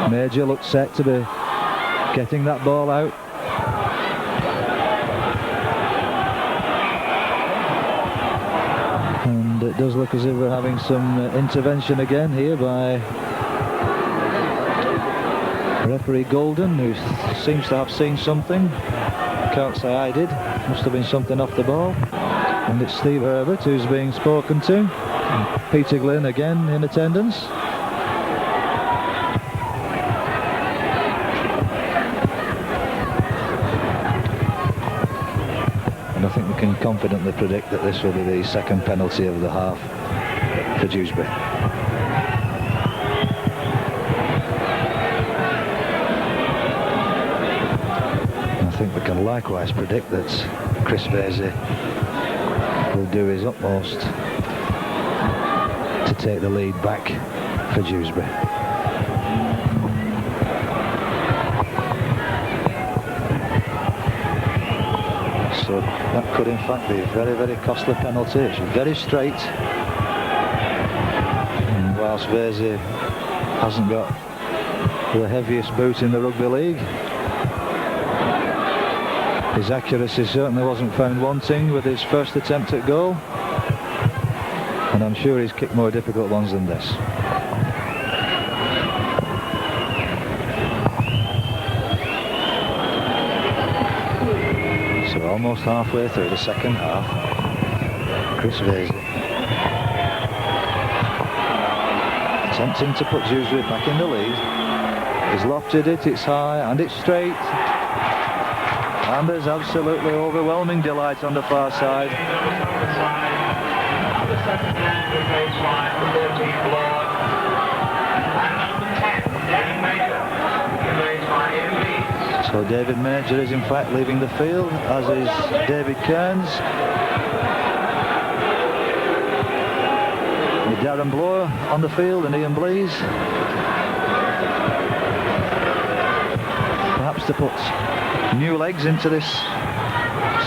Major looked set to be getting that ball out. And it does look as if we're having some intervention again here by referee Golden, who seems to have seen something. Can't say I did. Must have been something off the ball. And it's Steve Herbert who's being spoken to. And Peter Glynn again in attendance. I think we can confidently predict that this will be the second penalty of the half for Dewsbury. I think we can likewise predict that Chris Vasey will do his utmost to take the lead back for Dewsbury. So that could in fact be a very, very costly penalty. It's very straight. And whilst Vasey hasn't got the heaviest boot in the rugby league, his accuracy certainly wasn't found wanting with his first attempt at goal. And I'm sure he's kicked more difficult ones than this. So almost halfway through the second half, Chris Vasey attempting to put Dewsbury back in the lead. He's lofted it, it's high and it's straight. And there's absolutely overwhelming delight on the far side. So David Major is in fact leaving the field, as is David Kearns. With Darren Bloor on the field and Ian Blease. Perhaps to put new legs into this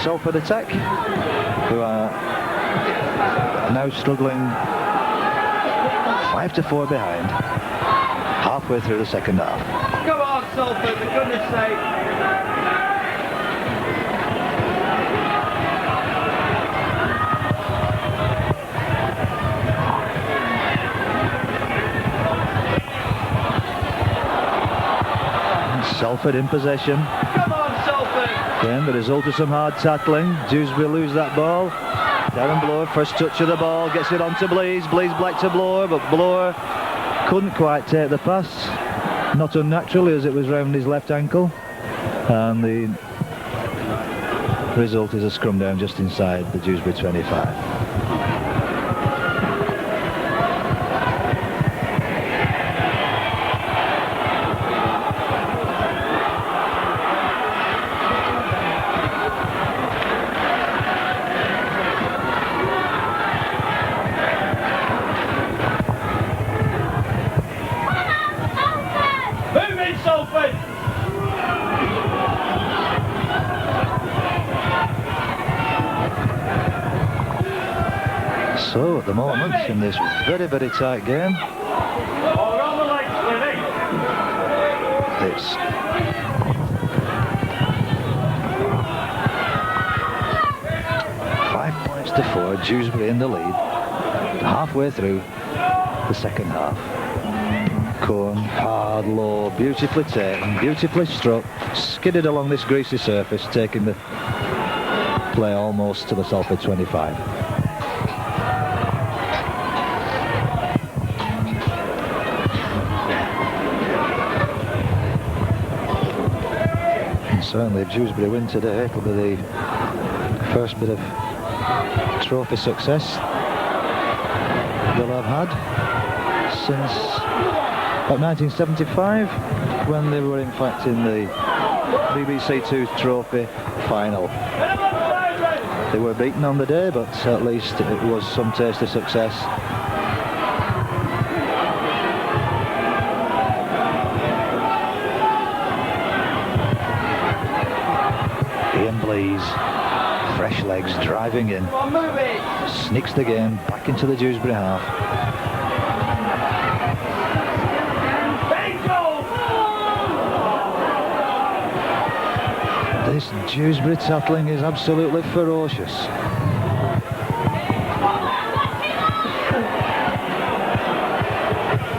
Salford attack, who are now struggling 5-4 behind, halfway through the second half. Come on, Salford, for goodness sake. Salford in possession. Come on, Salford. Again, the result of some hard tackling. Dewsbury lose that ball. Darren Bloor, first touch of the ball, gets it on to Blease. Blease back to Bloor, but Bloor couldn't quite take the pass. Not unnaturally, as it was round his left ankle. And the result is a scrum down just inside the Dewsbury 25. So at the moment, in this very, very tight game, it's 5 points to 4, Dewsbury in the lead, halfway through the second half. Cohen, hard, low, beautifully taken, beautifully struck, skidded along this greasy surface, taking the play almost to the Salford 25. And certainly if Dewsbury win today, it'll be the first bit of trophy success they'll have had since about 1975, when they were in fact in the BBC Two Trophy final. They were beaten on the day, but at least it was some taste of success. Ian Blease, fresh legs, driving in, sneaks the game back into the Dewsbury half. This Dewsbury tackling is absolutely ferocious.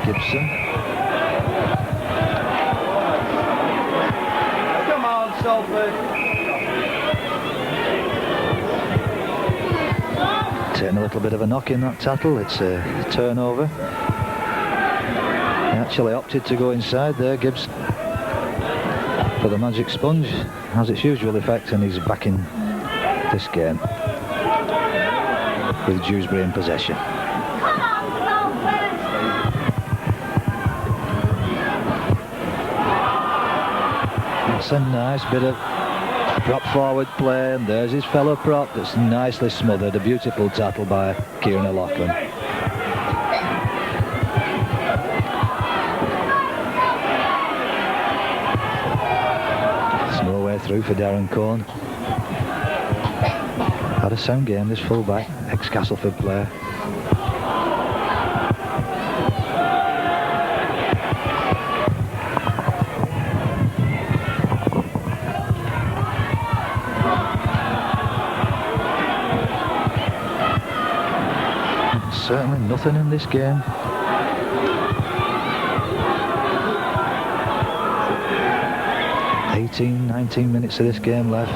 Gibson. Come on, Salford. Taking a little bit of a knock in that tackle. It's a turnover. He actually opted to go inside there, Gibson, for the magic sponge, has its usual effect, and he's back in this game with Dewsbury in possession. It's a nice bit of prop forward play, and there's his fellow prop that's nicely smothered. A beautiful tackle by Kieran O'Loughlin. Through for Darren Cohen. Had a sound game, this full-back, ex-Castleford player. Certainly nothing in this game. Eighteen, 19 minutes of this game left.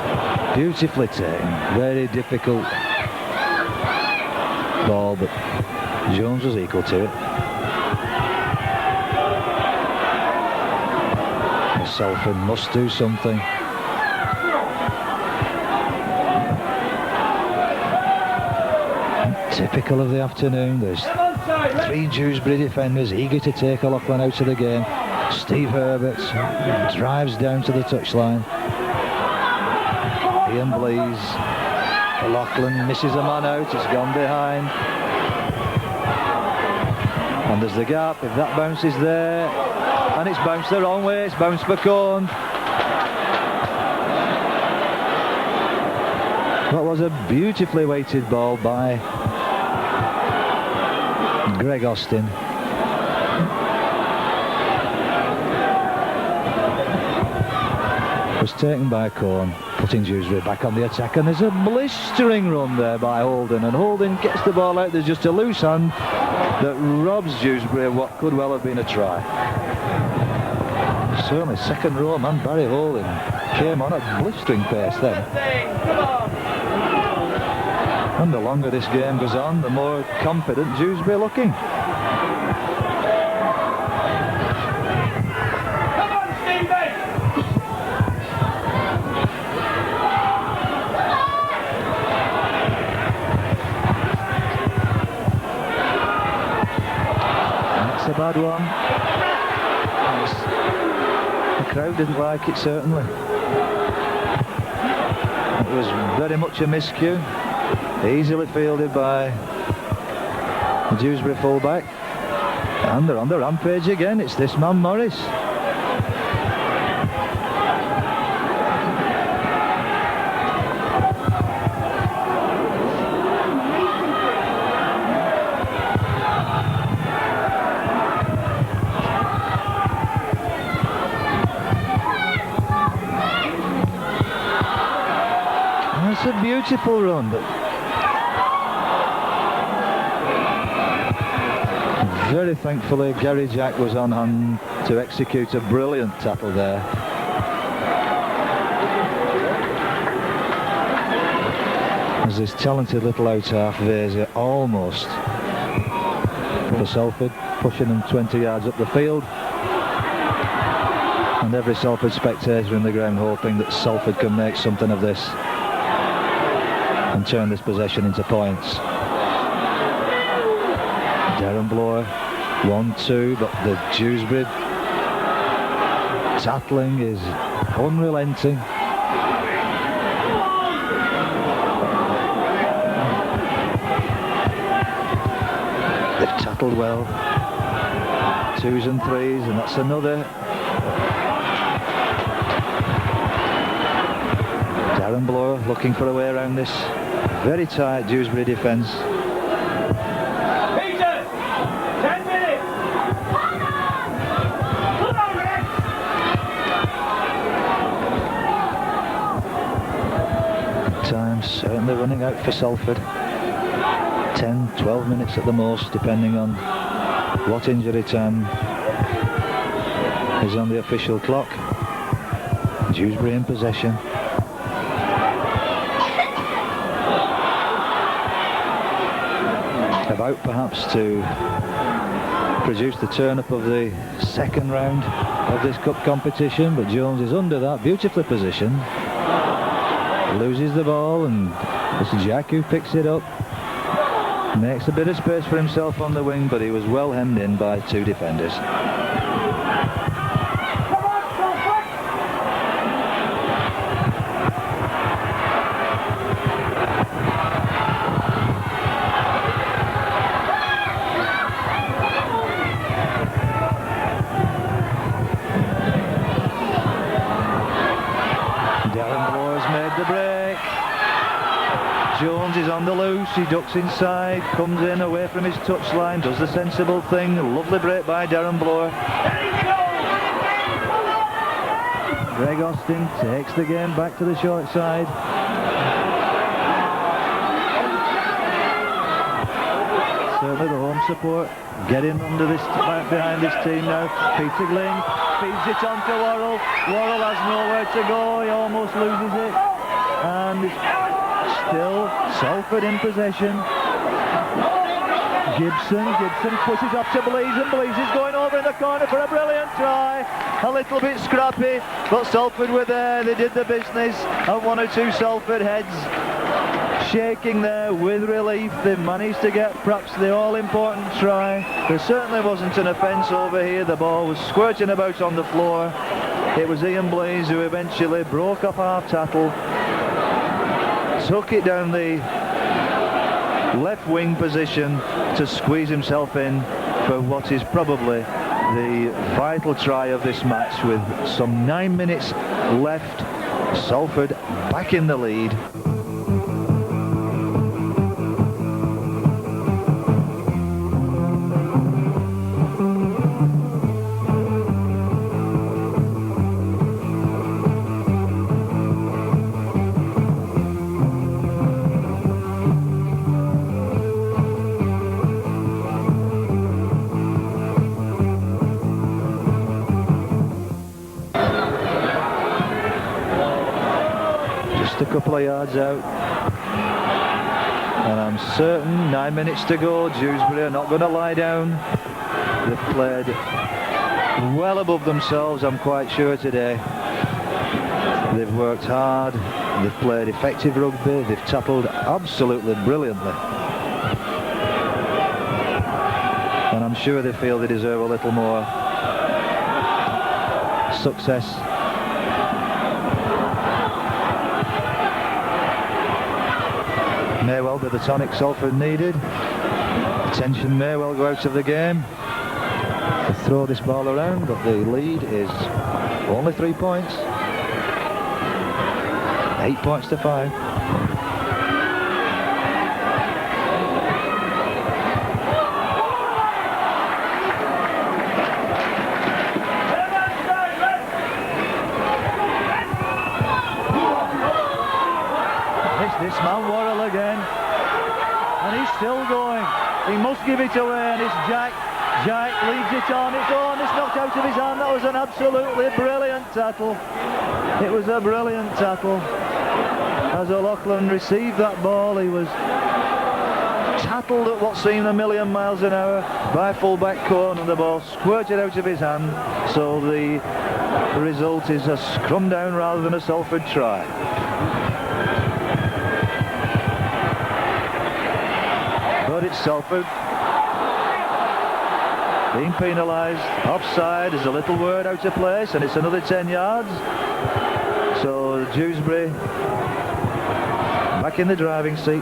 Beautifully taken. Very difficult ball, but Jones was equal to it. Salford must do something. Typical of the afternoon. There's 3 Dewsbury defenders eager to take O'Loughlin out of the game. Steve Herbert drives down to the touchline. Ian Blease. O'Loughlin misses a man out. It's gone behind. And there's the gap. If that bounce is there, and it's bounced the wrong way, it's bounced for Cohen. That was a beautifully weighted ball by Greg Austin. Was taken by Cohen, putting Dewsbury back on the attack, and there's a blistering run there by Holden, and Holden gets the ball out. There's just a loose hand that robs Dewsbury of what could well have been a try. Certainly second row man Barry Holden came on at blistering pace then. And the longer this game goes on, the more confident Dewsbury looking. A bad one. The crowd didn't like it, certainly. It was very much a miscue, easily fielded by the Dewsbury fullback, and they're on the rampage again. It's this man Morris. beautiful run, but very thankfully Gary Jack was on hand to execute a brilliant tackle there. As this talented little out half veers it almost for Salford, pushing them 20 yards up the field. And every Salford spectator in the ground hoping that Salford can make something of this and turn this possession into points. Darren Blower, 1-2, but the Dewsbury tackling is unrelenting. They've tackled well, 2s and 3s, and that's another. Darren Blower looking for a way around this very tight Dewsbury defence. Peter, 10 minutes. Come on, Rex. Time certainly running out for Salford. 10-12 minutes at the most, depending on what injury time is on the official clock. Dewsbury in possession. About perhaps to produce the turn-up of the second round of this cup competition, but Jones is under that, beautifully positioned. Loses the ball, and it's Jack who picks it up. Makes a bit of space for himself on the wing, but he was well hemmed in by two defenders. Jones is on the loose, he ducks inside, comes in away from his touchline, does the sensible thing. Lovely break by Darren Blower. Greg Austin takes the game back to the short side. Certainly the home support getting under this, back behind this team now. Peter Gling feeds it on to Worrell. Worrell has nowhere to go, he almost loses it. And still Salford in possession. Gibson pushes up to Blease, and Blease is going over in the corner for a brilliant try. A little bit scrappy, but Salford were there, they did the business, and one or two Salford heads shaking there with relief. They managed to get perhaps the all-important try. There certainly wasn't an offence over here, the ball was squirting about on the floor. It was Ian Blease who eventually broke up half tackle, took it down the left wing position to squeeze himself in for what is probably the vital try of this match. With some 9 minutes left, Salford back in the lead. A couple of yards out, and I'm certain 9 minutes to go. Dewsbury are not going to lie down. They've played well above themselves, I'm quite sure, today. They've worked hard, they've played effective rugby, they've tackled absolutely brilliantly, and I'm sure they feel they deserve a little more success. May well be the tonic Salford needed. Attention may well go out of the game to throw this ball around, but the lead is only 3 points. 8 points to 5. This man still going. He must give it away, and it's Jack. Jack leads it on. It's on. It's knocked out of his hand. That was an absolutely brilliant tackle. It was a brilliant tackle. As O'Loughlin received that ball, he was tattled at what seemed a million miles an hour by fullback Cohn, and the ball squirted out of his hand. So the result is a scrum down rather than a Salford try. But it's Salford being penalised. Offside is a little word out of place, and it's another 10 yards. So Dewsbury back in the driving seat.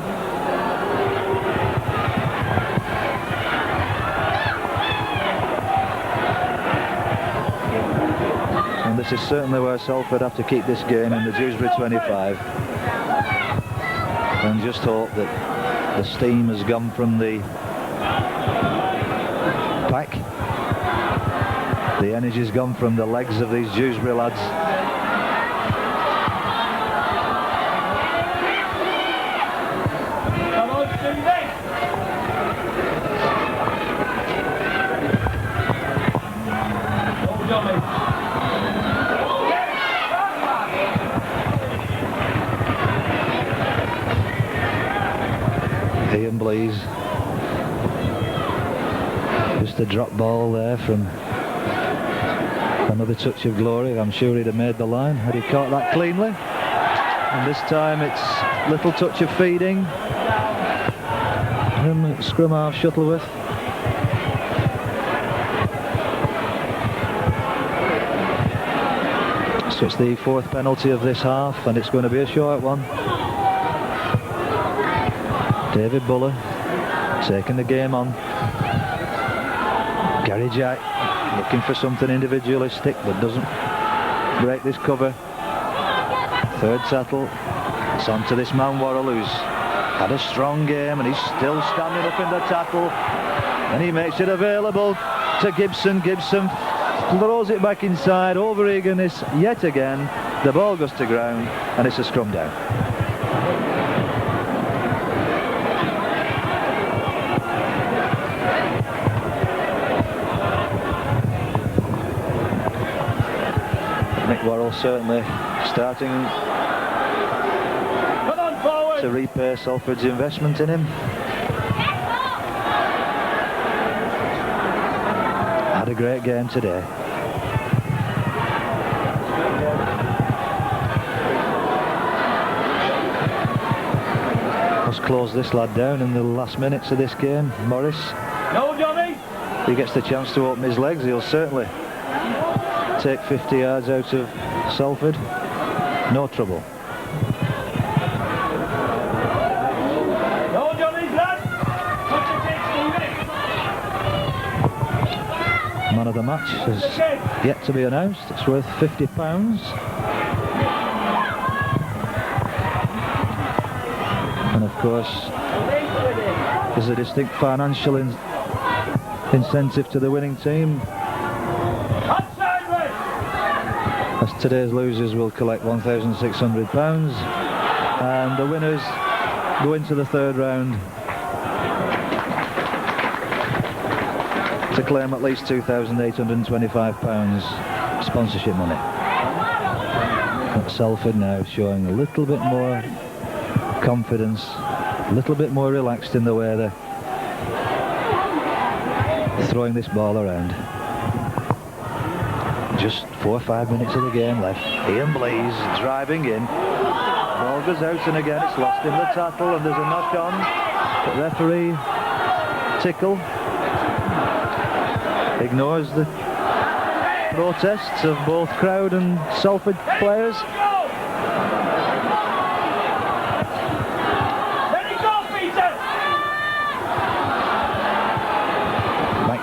And this is certainly where Salford have to keep this game in the Dewsbury 25. And just hope that the steam has gone from the pack. The energy's gone from the legs of these Dewsbury lads. Come on, Cindy. Oh, Johnny. Ian Blease. Just a drop ball there from another touch of glory. I'm sure he'd have made the line had he caught that cleanly. And this time it's little touch of feeding from scrum half Shuttleworth. So it's the fourth penalty of this half, and it's going to be a short one. David Buller taking the game on. Gary Jack looking for something individualistic, but doesn't break this cover. Third tackle. It's on to this man Worrell, who's had a strong game, and he's still standing up in the tackle, and he makes it available to Gibson. Gibson throws it back inside. Over eagerness yet again. The ball goes to ground, and it's a scrum down. Worrell certainly starting to repay Salford's investment in him. Had a great game today. Let's close this lad down in the last minutes of this game. Morris. No, Johnny. If he gets the chance to open his legs, he'll certainly take 50 yards out of Salford. No trouble. No, Johnny's lad. Man of the match has yet to be announced. It's worth £50. And of course, there's a distinct financial incentive to the winning team, as today's losers will collect £1,600, and the winners go into the third round to claim at least £2,825 sponsorship money. But Salford now showing a little bit more confidence, a little bit more relaxed in the way they're throwing this ball around. Just 4 or 5 minutes of the game left. Ian Blease driving in. Ball goes out, and again it's lost in the tackle, and there's a knock on. But referee Tickle ignores the protests of both crowd and Salford players.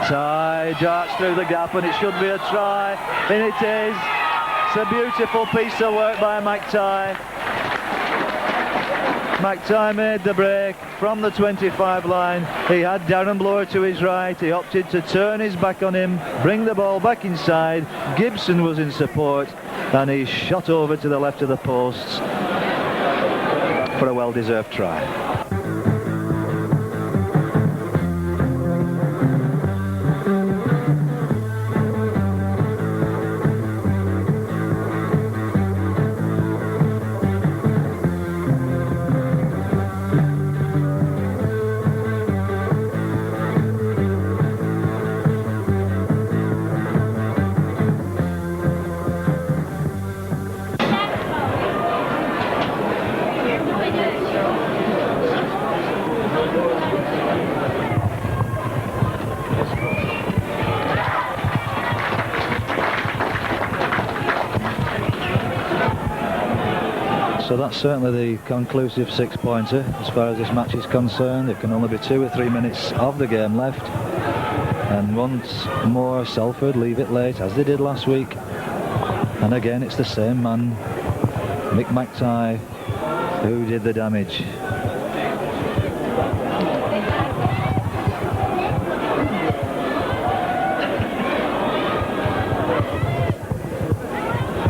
Tye darts through the gap, and it should be a try, and it is. It's a beautiful piece of work by McTye. McTye made the break from the 25 line. He had Darren Blower to his right. He opted to turn his back on him, bring the ball back inside. Gibson was in support, and he shot over to the left of the posts for a well-deserved try. So that's certainly the conclusive 6-pointer as far as this match is concerned. There can only be 2 or 3 minutes of the game left. And once more Salford leave it late, as they did last week. And again, it's the same man, Mick McTighe, who did the damage.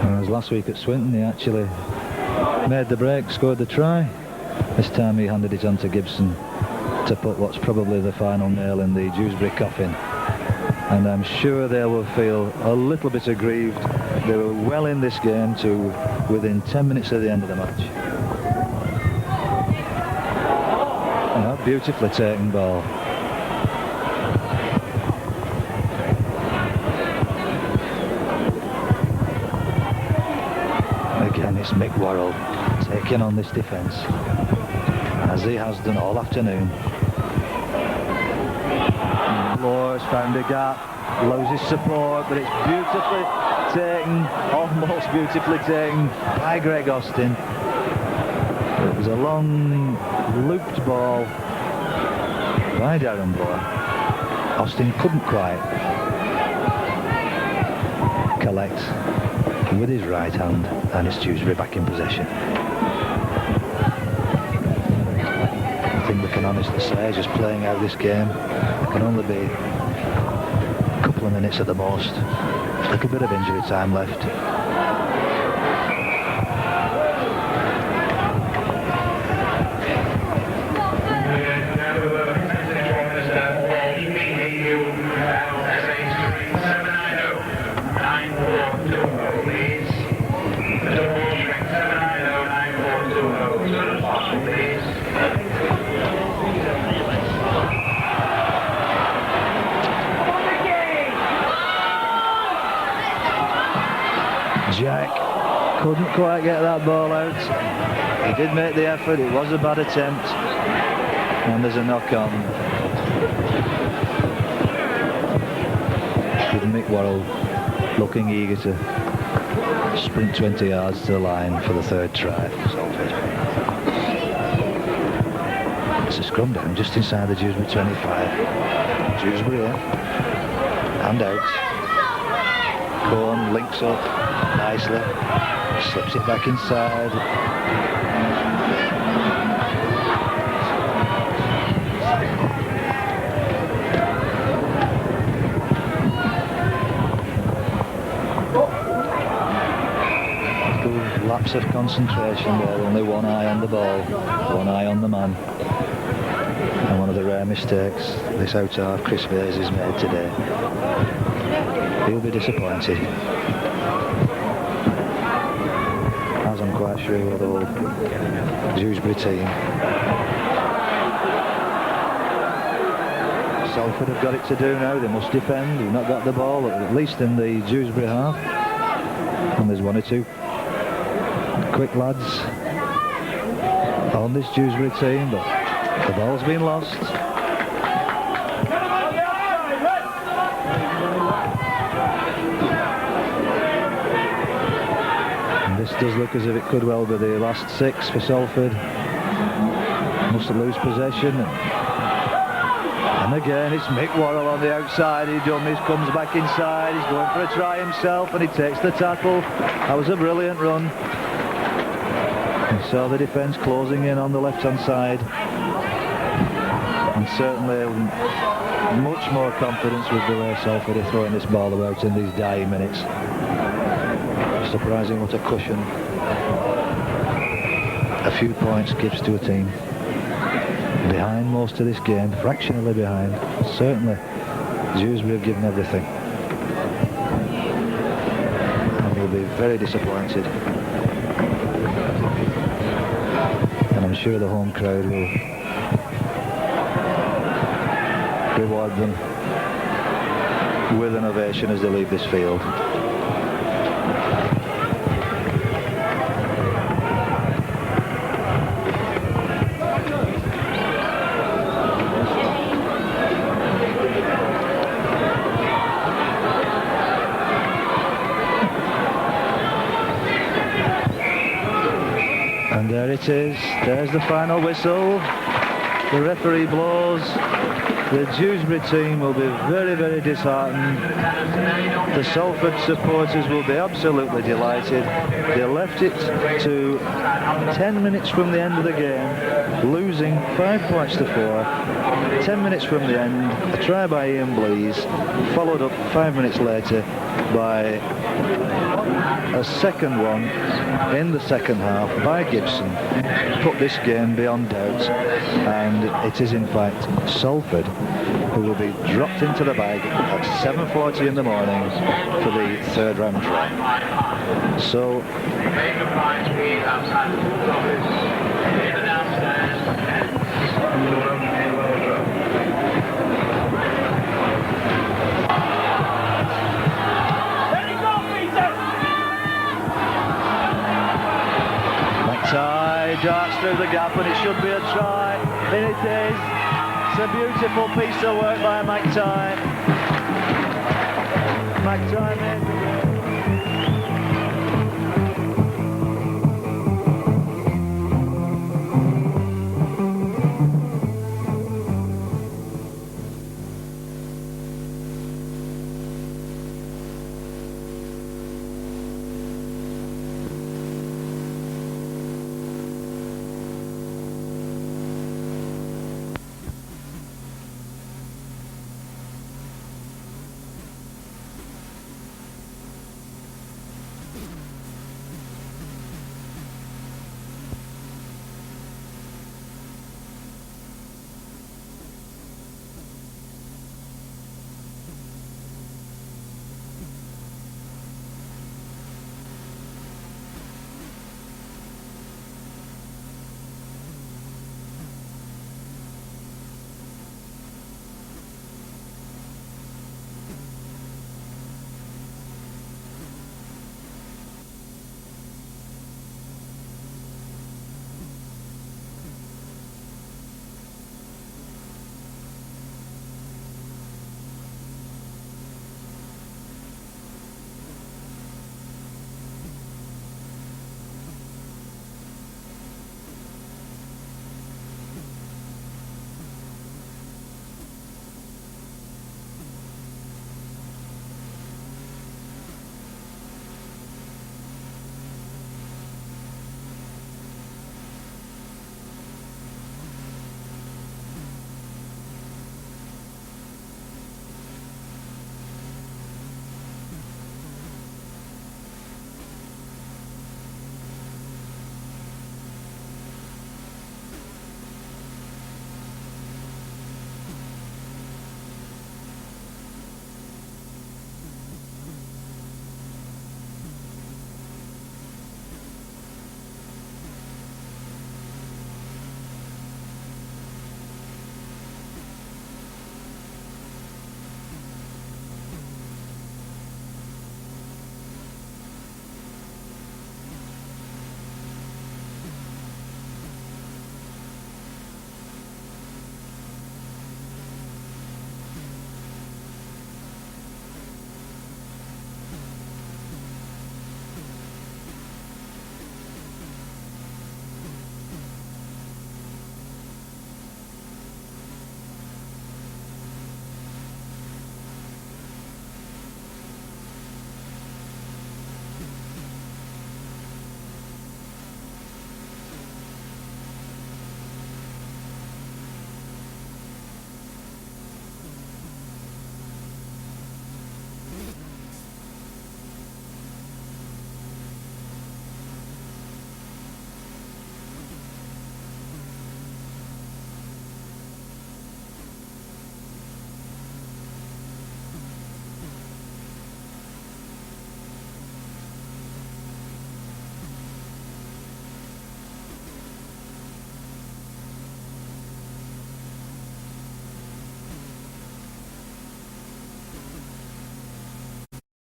Whereas last week at Swinton, he actually made the break, scored the try. This time he handed it on to Gibson to put what's probably the final nail in the Dewsbury coffin. And I'm sure they will feel a little bit aggrieved. They were well in this game to within 10 minutes of the end of the match. Oh, beautifully taken ball. Again, it's Mick Worrell taking on this defence, as he has done all afternoon. Law has found a gap, loses support, but it's beautifully taken, almost beautifully taken by Greg Austin. It was a long looped ball by Darren Boy. Austin couldn't quite collect with his right hand, and it's Dewsbury back in possession. I think we can honestly say, just playing out this game, it can only be a couple of minutes at the most. A little bit of injury time left. Jack couldn't quite get that ball out. He did make the effort. It was a bad attempt. And there's a knock-on. With Mick Worrell looking eager to sprint 20 yards to the line for the third try for Salford. It's a scrum down just inside the Dewsbury 25. Dewsbury in. Hand out. Cohen links up nicely, slips it back inside. Little lapse of concentration there, only one eye on the ball, one eye on the man. And one of the rare mistakes this out half Chris Vase has made today. He'll be disappointed. As I'm quite sure of the whole Dewsbury team. Salford have got it to do now. They must defend. They've not got the ball, at least in the Dewsbury half. And there's 1 or 2 quick lads on this Dewsbury team, but the ball's been lost. This does look as if it could well be the last 6 for Salford. Must lose possession. And again, it's Mick Worrell on the outside. He dummies, comes back inside. He's going for a try himself, and he takes the tackle. That was a brilliant run. And saw the defence closing in on the left-hand side. And certainly much more confidence with the way Salford are throwing this ball about in these dying minutes. Surprising what a cushion a few points gives to a team. Behind most of this game, fractionally behind. Certainly, Dewsbury have given everything. And will be very disappointed. And I'm sure the home crowd will reward them with an ovation as they leave this field. And it is. There's the final whistle. The referee blows. The Dewsbury team will be very, very disheartened. The Salford supporters will be absolutely delighted. They left it to 10 minutes from the end of the game, losing 5 points to 4. 10 minutes from the end, a try by Ian Blease, followed up 5 minutes later by a second one in the second half by Gibson. Put this game beyond doubt, and it is in fact Salford who will be dropped into the bag at 7:40 in the morning for the third round draw. So McTighe darts through the gap, and it should be a try. And it is. It's a beautiful piece of work by McTighe. McTighe made